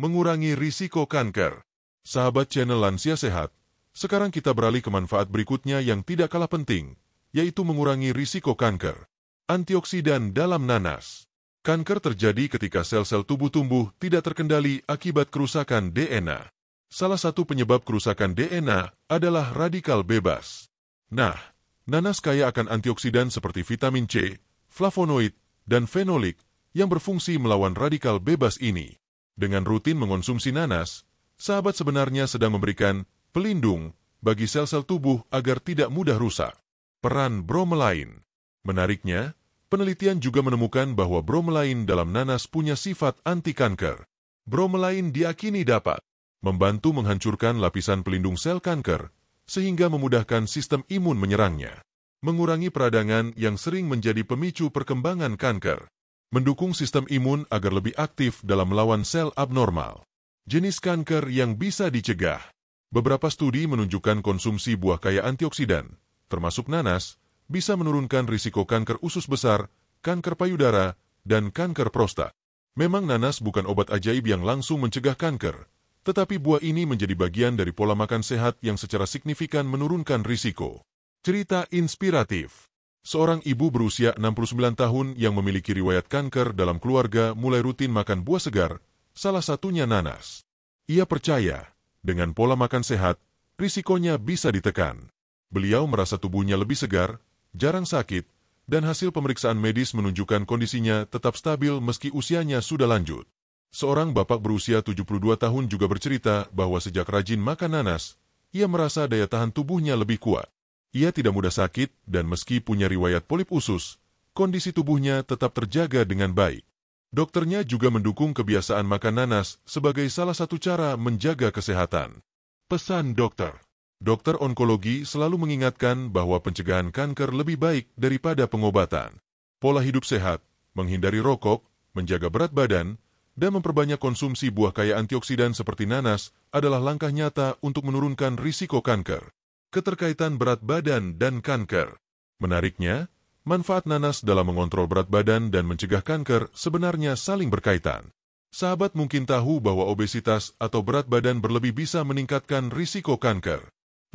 Mengurangi risiko kanker. Sahabat channel Lansia Sehat, sekarang kita beralih ke manfaat berikutnya yang tidak kalah penting, yaitu mengurangi risiko kanker. Antioksidan dalam nanas. Kanker terjadi ketika sel-sel tubuh tumbuh tidak terkendali akibat kerusakan DNA. Salah satu penyebab kerusakan DNA adalah radikal bebas. Nah, nanas kaya akan antioksidan seperti vitamin C, flavonoid, dan fenolik yang berfungsi melawan radikal bebas ini. Dengan rutin mengonsumsi nanas, sahabat sebenarnya sedang memberikan pelindung bagi sel-sel tubuh agar tidak mudah rusak. Peran bromelain. Menariknya, Penelitian juga menemukan bahwa bromelain dalam nanas punya sifat anti-kanker. Bromelain diakini dapat membantu menghancurkan lapisan pelindung sel kanker, sehingga memudahkan sistem imun menyerangnya, mengurangi peradangan yang sering menjadi pemicu perkembangan kanker, mendukung sistem imun agar lebih aktif dalam melawan sel abnormal. Jenis kanker yang bisa dicegah. Beberapa studi menunjukkan konsumsi buah kaya antioksidan, termasuk nanas, bisa menurunkan risiko kanker usus besar, kanker payudara, dan kanker prostat. Memang nanas bukan obat ajaib yang langsung mencegah kanker, tetapi buah ini menjadi bagian dari pola makan sehat yang secara signifikan menurunkan risiko. Cerita inspiratif. Seorang ibu berusia 69 tahun yang memiliki riwayat kanker dalam keluarga mulai rutin makan buah segar, salah satunya nanas. Ia percaya, dengan pola makan sehat, risikonya bisa ditekan. Beliau merasa tubuhnya lebih segar, jarang sakit, dan hasil pemeriksaan medis menunjukkan kondisinya tetap stabil meski usianya sudah lanjut. Seorang bapak berusia 72 tahun juga bercerita bahwa sejak rajin makan nanas, ia merasa daya tahan tubuhnya lebih kuat. Ia tidak mudah sakit dan meski punya riwayat polip usus, kondisi tubuhnya tetap terjaga dengan baik. Dokternya juga mendukung kebiasaan makan nanas sebagai salah satu cara menjaga kesehatan. Pesan dokter. Dokter onkologi selalu mengingatkan bahwa pencegahan kanker lebih baik daripada pengobatan. Pola hidup sehat, menghindari rokok, menjaga berat badan, dan memperbanyak konsumsi buah kaya antioksidan seperti nanas adalah langkah nyata untuk menurunkan risiko kanker. Keterkaitan berat badan dan kanker. Menariknya, manfaat nanas dalam mengontrol berat badan dan mencegah kanker sebenarnya saling berkaitan. Sahabat mungkin tahu bahwa obesitas atau berat badan berlebih bisa meningkatkan risiko kanker.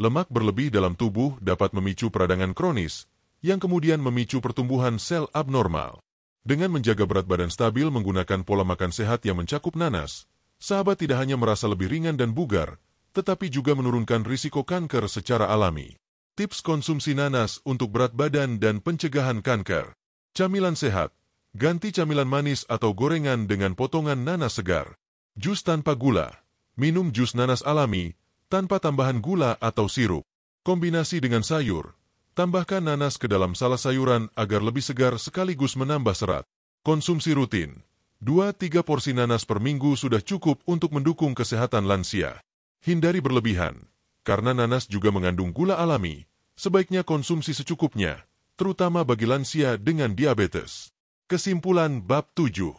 Lemak berlebih dalam tubuh dapat memicu peradangan kronis, yang kemudian memicu pertumbuhan sel abnormal. Dengan menjaga berat badan stabil menggunakan pola makan sehat yang mencakup nanas, sahabat tidak hanya merasa lebih ringan dan bugar, tetapi juga menurunkan risiko kanker secara alami. Tips konsumsi nanas untuk berat badan dan pencegahan kanker. Camilan sehat. Ganti camilan manis atau gorengan dengan potongan nanas segar. Jus tanpa gula. Minum jus nanas alami, tanpa tambahan gula atau sirup. Kombinasi dengan sayur. Tambahkan nanas ke dalam salad sayuran agar lebih segar sekaligus menambah serat. Konsumsi rutin. 2-3 porsi nanas per minggu sudah cukup untuk mendukung kesehatan lansia. Hindari berlebihan. Karena nanas juga mengandung gula alami, sebaiknya konsumsi secukupnya, terutama bagi lansia dengan diabetes. Kesimpulan bab 7.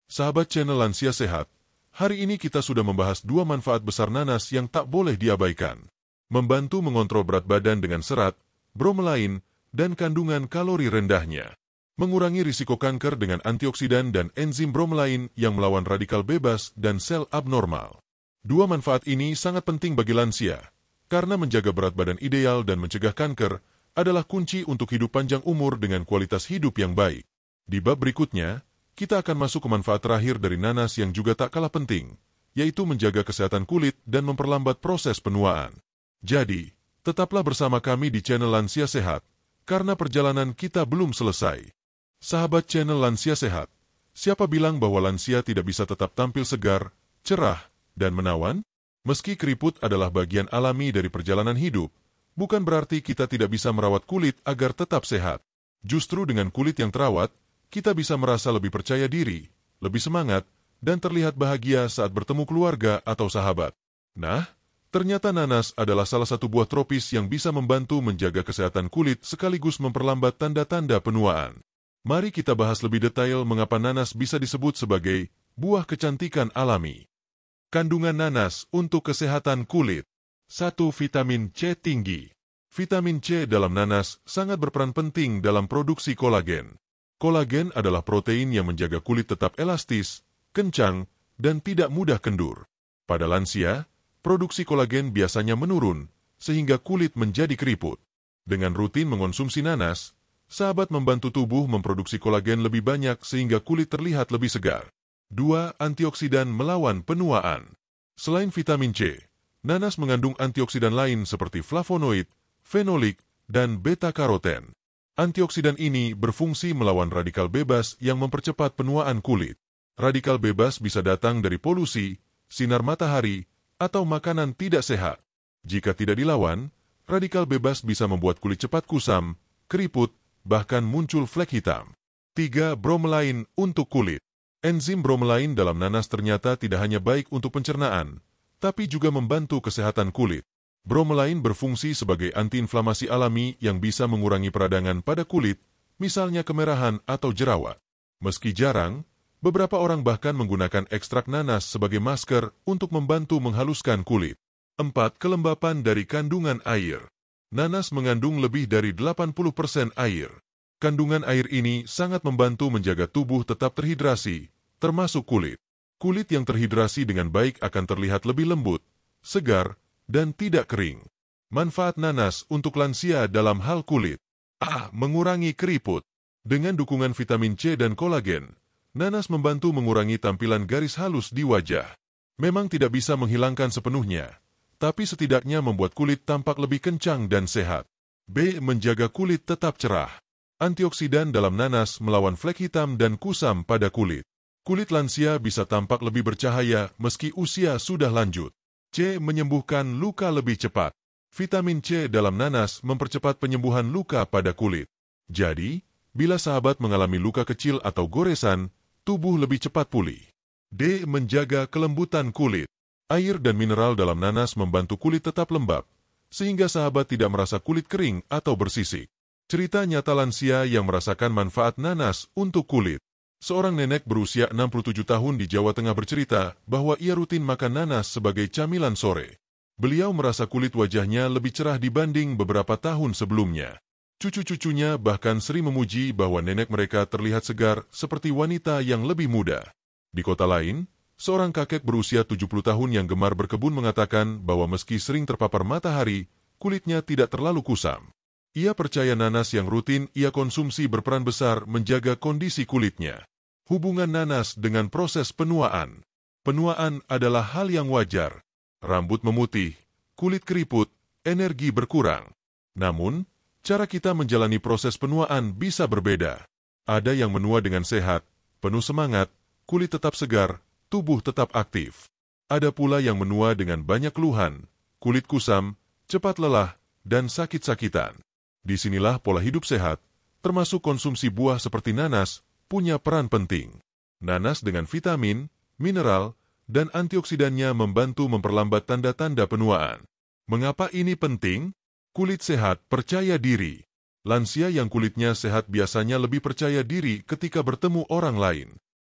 Sahabat channel Lansia Sehat, hari ini kita sudah membahas 2 manfaat besar nanas yang tak boleh diabaikan. Membantu mengontrol berat badan dengan serat, bromelain, dan kandungan kalori rendahnya. Mengurangi risiko kanker dengan antioksidan dan enzim bromelain yang melawan radikal bebas dan sel abnormal. 2 manfaat ini sangat penting bagi lansia, karena menjaga berat badan ideal dan mencegah kanker adalah kunci untuk hidup panjang umur dengan kualitas hidup yang baik. Di bab berikutnya, kita akan masuk ke manfaat terakhir dari nanas yang juga tak kalah penting, yaitu menjaga kesehatan kulit dan memperlambat proses penuaan. Jadi, tetaplah bersama kami di channel Lansia Sehat, karena perjalanan kita belum selesai. Sahabat channel Lansia Sehat, siapa bilang bahwa lansia tidak bisa tetap tampil segar, cerah, dan menawan? Meski keriput adalah bagian alami dari perjalanan hidup, bukan berarti kita tidak bisa merawat kulit agar tetap sehat. Justru dengan kulit yang terawat, kita bisa merasa lebih percaya diri, lebih semangat, dan terlihat bahagia saat bertemu keluarga atau sahabat. Nah, ternyata nanas adalah salah satu buah tropis yang bisa membantu menjaga kesehatan kulit sekaligus memperlambat tanda-tanda penuaan. Mari kita bahas lebih detail mengapa nanas bisa disebut sebagai buah kecantikan alami. Kandungan nanas untuk kesehatan kulit. 1. Vitamin C tinggi. Vitamin C dalam nanas sangat berperan penting dalam produksi kolagen. Kolagen adalah protein yang menjaga kulit tetap elastis, kencang, dan tidak mudah kendur. Pada lansia, produksi kolagen biasanya menurun, sehingga kulit menjadi keriput. Dengan rutin mengonsumsi nanas, sahabat membantu tubuh memproduksi kolagen lebih banyak sehingga kulit terlihat lebih segar. 2. Antioksidan melawan penuaan. Selain vitamin C, nanas mengandung antioksidan lain seperti flavonoid, fenolik, dan beta-karoten. Antioksidan ini berfungsi melawan radikal bebas yang mempercepat penuaan kulit. Radikal bebas bisa datang dari polusi, sinar matahari, atau makanan tidak sehat. Jika tidak dilawan, radikal bebas bisa membuat kulit cepat kusam, keriput, bahkan muncul flek hitam. 3. Bromelain untuk kulit. Enzim bromelain dalam nanas ternyata tidak hanya baik untuk pencernaan, tapi juga membantu kesehatan kulit. Bromelain berfungsi sebagai antiinflamasi alami yang bisa mengurangi peradangan pada kulit, misalnya kemerahan atau jerawat. Meski jarang, beberapa orang bahkan menggunakan ekstrak nanas sebagai masker untuk membantu menghaluskan kulit. 4. Kelembapan dari kandungan air. Nanas mengandung lebih dari 80% air. Kandungan air ini sangat membantu menjaga tubuh tetap terhidrasi, termasuk kulit. Kulit yang terhidrasi dengan baik akan terlihat lebih lembut, segar, dan tidak kering. Manfaat nanas untuk lansia dalam hal kulit. A. Mengurangi keriput. Dengan dukungan vitamin C dan kolagen, nanas membantu mengurangi tampilan garis halus di wajah. Memang tidak bisa menghilangkan sepenuhnya, tapi setidaknya membuat kulit tampak lebih kencang dan sehat. B. Menjaga kulit tetap cerah. Antioksidan dalam nanas melawan flek hitam dan kusam pada kulit. Kulit lansia bisa tampak lebih bercahaya meski usia sudah lanjut. C. Menyembuhkan luka lebih cepat. Vitamin C dalam nanas mempercepat penyembuhan luka pada kulit. Jadi, bila sahabat mengalami luka kecil atau goresan, tubuh lebih cepat pulih. D. Menjaga kelembutan kulit. Air dan mineral dalam nanas membantu kulit tetap lembab, sehingga sahabat tidak merasa kulit kering atau bersisik. Cerita nyata lansia yang merasakan manfaat nanas untuk kulit. Seorang nenek berusia 67 tahun di Jawa Tengah bercerita bahwa ia rutin makan nanas sebagai camilan sore. Beliau merasa kulit wajahnya lebih cerah dibanding beberapa tahun sebelumnya. Cucu-cucunya bahkan sering memuji bahwa nenek mereka terlihat segar seperti wanita yang lebih muda. Di kota lain, seorang kakek berusia 70 tahun yang gemar berkebun mengatakan bahwa meski sering terpapar matahari, kulitnya tidak terlalu kusam. Ia percaya nanas yang rutin ia konsumsi berperan besar menjaga kondisi kulitnya. Hubungan nanas dengan proses penuaan. Penuaan adalah hal yang wajar. Rambut memutih, kulit keriput, energi berkurang. Namun, cara kita menjalani proses penuaan bisa berbeda. Ada yang menua dengan sehat, penuh semangat, kulit tetap segar, tubuh tetap aktif. Ada pula yang menua dengan banyak keluhan, kulit kusam, cepat lelah, dan sakit-sakitan. Disinilah pola hidup sehat, termasuk konsumsi buah seperti nanas, punya peran penting. Nanas dengan vitamin, mineral, dan antioksidannya membantu memperlambat tanda-tanda penuaan. Mengapa ini penting? Kulit sehat percaya diri. Lansia yang kulitnya sehat biasanya lebih percaya diri ketika bertemu orang lain.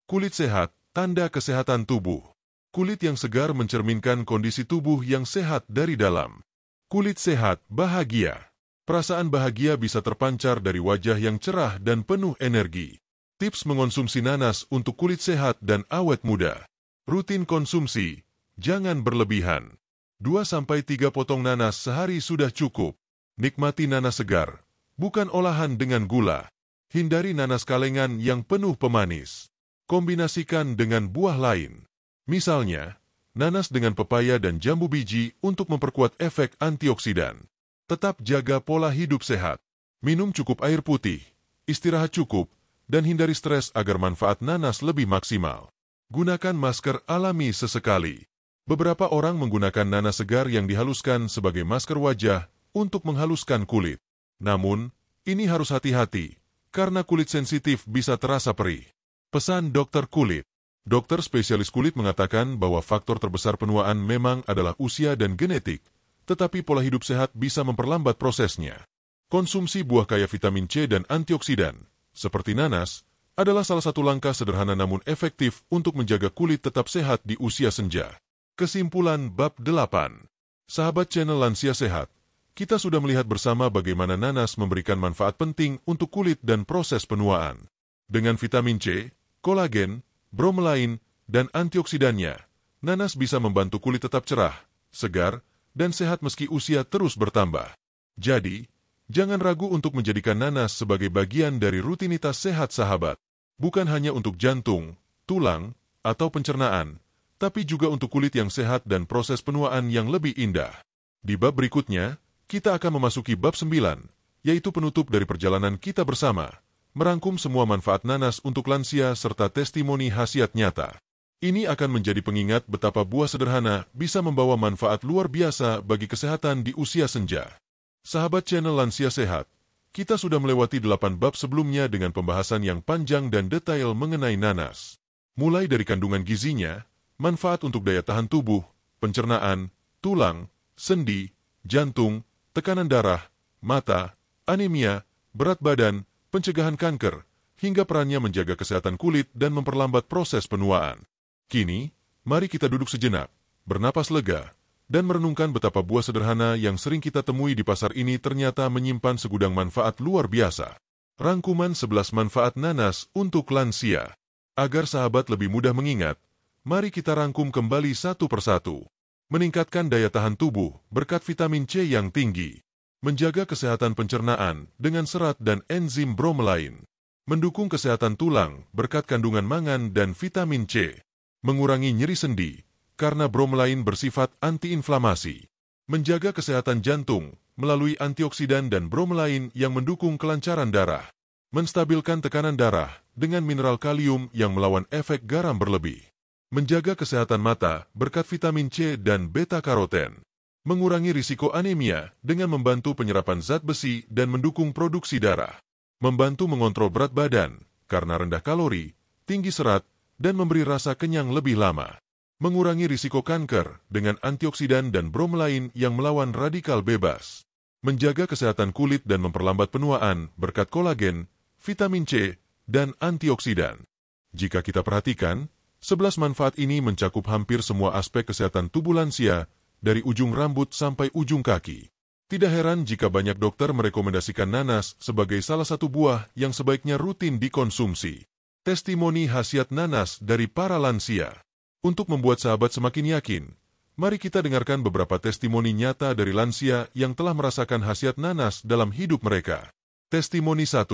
Kulit sehat, tanda kesehatan tubuh. Kulit yang segar mencerminkan kondisi tubuh yang sehat dari dalam. Kulit sehat, bahagia. Perasaan bahagia bisa terpancar dari wajah yang cerah dan penuh energi. Tips mengonsumsi nanas untuk kulit sehat dan awet muda. Rutin konsumsi, jangan berlebihan. 2-3 potong nanas sehari sudah cukup. Nikmati nanas segar, bukan olahan dengan gula. Hindari nanas kalengan yang penuh pemanis. Kombinasikan dengan buah lain. Misalnya, nanas dengan pepaya dan jambu biji untuk memperkuat efek antioksidan. Tetap jaga pola hidup sehat. Minum cukup air putih, istirahat cukup, dan hindari stres agar manfaat nanas lebih maksimal. Gunakan masker alami sesekali. Beberapa orang menggunakan nanas segar yang dihaluskan sebagai masker wajah untuk menghaluskan kulit. Namun, ini harus hati-hati, karena kulit sensitif bisa terasa perih. Pesan dokter kulit. Dokter spesialis kulit mengatakan bahwa faktor terbesar penuaan memang adalah usia dan genetik, tetapi pola hidup sehat bisa memperlambat prosesnya. Konsumsi buah kaya vitamin C dan antioksidan, seperti nanas, adalah salah satu langkah sederhana namun efektif untuk menjaga kulit tetap sehat di usia senja. Kesimpulan bab 8. Sahabat channel Lansia Sehat, kita sudah melihat bersama bagaimana nanas memberikan manfaat penting untuk kulit dan proses penuaan. Dengan vitamin C, kolagen, bromelain, dan antioksidannya, nanas bisa membantu kulit tetap cerah, segar, dan sehat meski usia terus bertambah. Jadi, jangan ragu untuk menjadikan nanas sebagai bagian dari rutinitas sehat sahabat. Bukan hanya untuk jantung, tulang, atau pencernaan, tapi juga untuk kulit yang sehat dan proses penuaan yang lebih indah. Di bab berikutnya, kita akan memasuki bab 9, yaitu penutup dari perjalanan kita bersama, merangkum semua manfaat nanas untuk lansia serta testimoni khasiat nyata. Ini akan menjadi pengingat betapa buah sederhana bisa membawa manfaat luar biasa bagi kesehatan di usia senja. Sahabat channel Lansia Sehat, Kita sudah melewati 8 bab sebelumnya dengan pembahasan yang panjang dan detail mengenai nanas. Mulai dari kandungan gizinya, manfaat untuk daya tahan tubuh, pencernaan, tulang, sendi, jantung, tekanan darah, mata, anemia, berat badan, pencegahan kanker, hingga perannya menjaga kesehatan kulit dan memperlambat proses penuaan. Kini, mari kita duduk sejenak, bernapas lega, dan merenungkan betapa buah sederhana yang sering kita temui di pasar ini ternyata menyimpan segudang manfaat luar biasa. Rangkuman 11 manfaat nanas untuk lansia. Agar sahabat lebih mudah mengingat, mari kita rangkum kembali satu persatu. Meningkatkan daya tahan tubuh berkat vitamin C yang tinggi. Menjaga kesehatan pencernaan dengan serat dan enzim bromelain. Mendukung kesehatan tulang berkat kandungan mangan dan vitamin C. Mengurangi nyeri sendi karena bromelain bersifat antiinflamasi. Menjaga kesehatan jantung melalui antioksidan dan bromelain yang mendukung kelancaran darah. Menstabilkan tekanan darah dengan mineral kalium yang melawan efek garam berlebih. Menjaga kesehatan mata berkat vitamin C dan beta-karoten. Mengurangi risiko anemia dengan membantu penyerapan zat besi dan mendukung produksi darah. Membantu mengontrol berat badan karena rendah kalori, tinggi serat, dan memberi rasa kenyang lebih lama. Mengurangi risiko kanker dengan antioksidan dan bromelain yang melawan radikal bebas. Menjaga kesehatan kulit dan memperlambat penuaan berkat kolagen, vitamin C, dan antioksidan. Jika kita perhatikan, 11 manfaat ini mencakup hampir semua aspek kesehatan tubuh lansia, dari ujung rambut sampai ujung kaki. Tidak heran jika banyak dokter merekomendasikan nanas sebagai salah satu buah yang sebaiknya rutin dikonsumsi. Testimoni khasiat nanas dari para lansia. Untuk membuat sahabat semakin yakin, mari kita dengarkan beberapa testimoni nyata dari lansia yang telah merasakan khasiat nanas dalam hidup mereka. Testimoni 1.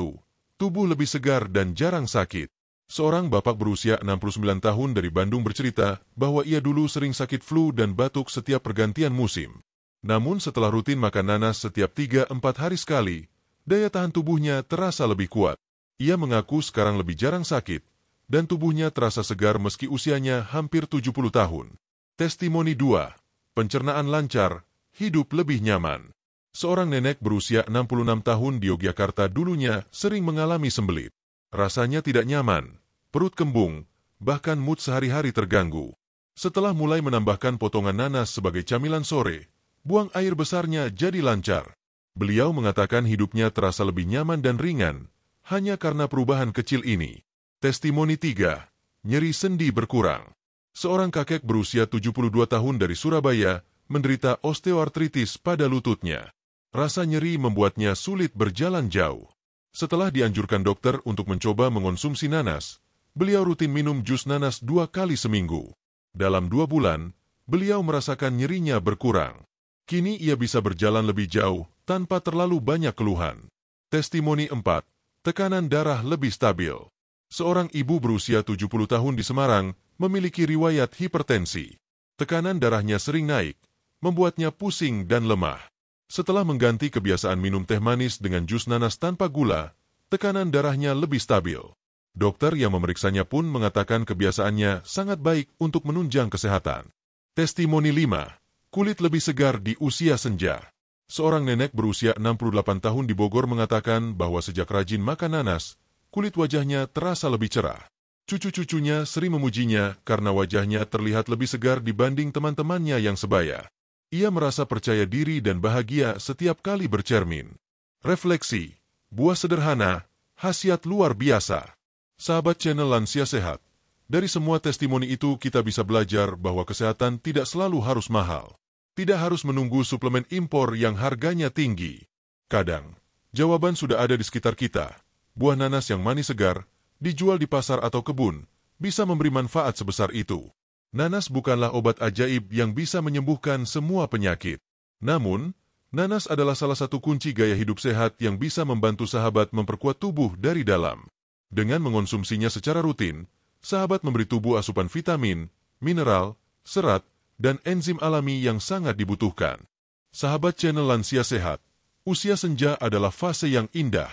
Tubuh lebih segar dan jarang sakit. Seorang bapak berusia 69 tahun dari Bandung bercerita bahwa ia dulu sering sakit flu dan batuk setiap pergantian musim. Namun setelah rutin makan nanas setiap 3-4 hari sekali, daya tahan tubuhnya terasa lebih kuat. Ia mengaku sekarang lebih jarang sakit, dan tubuhnya terasa segar meski usianya hampir 70 tahun. Testimoni 2. Pencernaan lancar, hidup lebih nyaman. Seorang nenek berusia 66 tahun di Yogyakarta dulunya sering mengalami sembelit. Rasanya tidak nyaman, perut kembung, bahkan mood sehari-hari terganggu. Setelah mulai menambahkan potongan nanas sebagai camilan sore, buang air besarnya jadi lancar. Beliau mengatakan hidupnya terasa lebih nyaman dan ringan, hanya karena perubahan kecil ini. Testimoni 3. Nyeri sendi berkurang. Seorang kakek berusia 72 tahun dari Surabaya menderita osteoartritis pada lututnya. Rasa nyeri membuatnya sulit berjalan jauh. Setelah dianjurkan dokter untuk mencoba mengonsumsi nanas, beliau rutin minum jus nanas 2 kali seminggu. Dalam 2 bulan, beliau merasakan nyerinya berkurang. Kini ia bisa berjalan lebih jauh tanpa terlalu banyak keluhan. Testimoni 4. Tekanan darah lebih stabil. Seorang ibu berusia 70 tahun di Semarang memiliki riwayat hipertensi. Tekanan darahnya sering naik, membuatnya pusing dan lemah. Setelah mengganti kebiasaan minum teh manis dengan jus nanas tanpa gula, tekanan darahnya lebih stabil. Dokter yang memeriksanya pun mengatakan kebiasaannya sangat baik untuk menunjang kesehatan. Testimoni 5. Kulit lebih segar di usia senja. Seorang nenek berusia 68 tahun di Bogor mengatakan bahwa sejak rajin makan nanas, kulit wajahnya terasa lebih cerah. Cucu-cucunya sering memujinya karena wajahnya terlihat lebih segar dibanding teman-temannya yang sebaya. Ia merasa percaya diri dan bahagia setiap kali bercermin. Refleksi, buah sederhana, khasiat luar biasa. Sahabat channel Lansia Sehat, dari semua testimoni itu kita bisa belajar bahwa kesehatan tidak selalu harus mahal. Tidak harus menunggu suplemen impor yang harganya tinggi. Kadang, jawaban sudah ada di sekitar kita. Buah nanas yang manis segar, dijual di pasar atau kebun, bisa memberi manfaat sebesar itu. Nanas bukanlah obat ajaib yang bisa menyembuhkan semua penyakit. Namun, nanas adalah salah satu kunci gaya hidup sehat yang bisa membantu sahabat memperkuat tubuh dari dalam. Dengan mengonsumsinya secara rutin, sahabat memberi tubuh asupan vitamin, mineral, serat, dan enzim alami yang sangat dibutuhkan. Sahabat channel Lansia Sehat, usia senja adalah fase yang indah.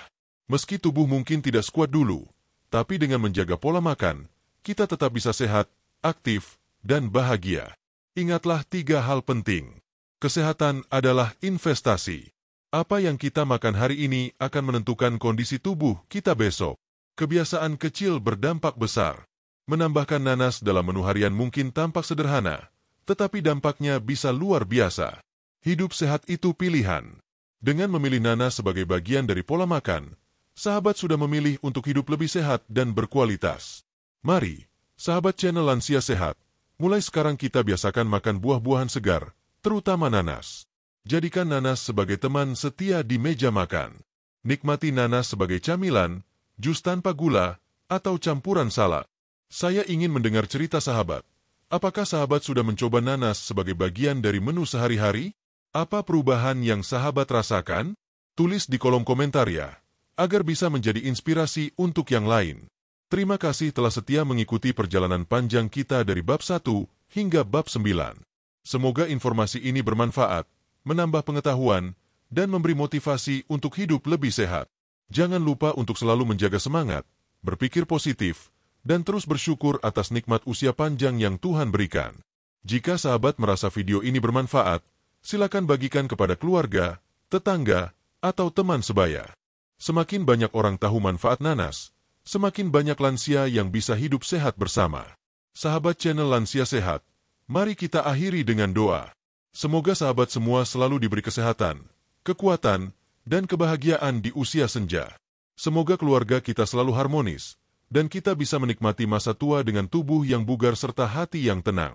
Meski tubuh mungkin tidak sekuat dulu, tapi dengan menjaga pola makan, kita tetap bisa sehat, aktif, dan bahagia. Ingatlah 3 hal penting. Kesehatan adalah investasi. Apa yang kita makan hari ini akan menentukan kondisi tubuh kita besok. Kebiasaan kecil berdampak besar. Menambahkan nanas dalam menu harian mungkin tampak sederhana, tetapi dampaknya bisa luar biasa. Hidup sehat itu pilihan. Dengan memilih nanas sebagai bagian dari pola makan, sahabat sudah memilih untuk hidup lebih sehat dan berkualitas. Mari, sahabat channel Lansia Sehat, mulai sekarang kita biasakan makan buah-buahan segar, terutama nanas. Jadikan nanas sebagai teman setia di meja makan. Nikmati nanas sebagai camilan, jus tanpa gula, atau campuran salad. Saya ingin mendengar cerita sahabat. Apakah sahabat sudah mencoba nanas sebagai bagian dari menu sehari-hari? Apa perubahan yang sahabat rasakan? Tulis di kolom komentar ya, agar bisa menjadi inspirasi untuk yang lain. Terima kasih telah setia mengikuti perjalanan panjang kita dari bab 1 hingga bab 9. Semoga informasi ini bermanfaat, menambah pengetahuan, dan memberi motivasi untuk hidup lebih sehat. Jangan lupa untuk selalu menjaga semangat, berpikir positif, dan terus bersyukur atas nikmat usia panjang yang Tuhan berikan. Jika sahabat merasa video ini bermanfaat, silakan bagikan kepada keluarga, tetangga, atau teman sebaya. Semakin banyak orang tahu manfaat nanas, semakin banyak lansia yang bisa hidup sehat bersama. Sahabat channel Lansia Sehat, mari kita akhiri dengan doa. Semoga sahabat semua selalu diberi kesehatan, kekuatan, dan kebahagiaan di usia senja. Semoga keluarga kita selalu harmonis, dan kita bisa menikmati masa tua dengan tubuh yang bugar serta hati yang tenang.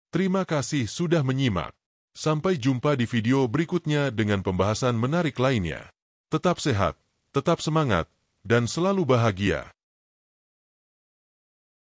Terima kasih sudah menyimak. Sampai jumpa di video berikutnya dengan pembahasan menarik lainnya. Tetap sehat, tetap semangat, dan selalu bahagia.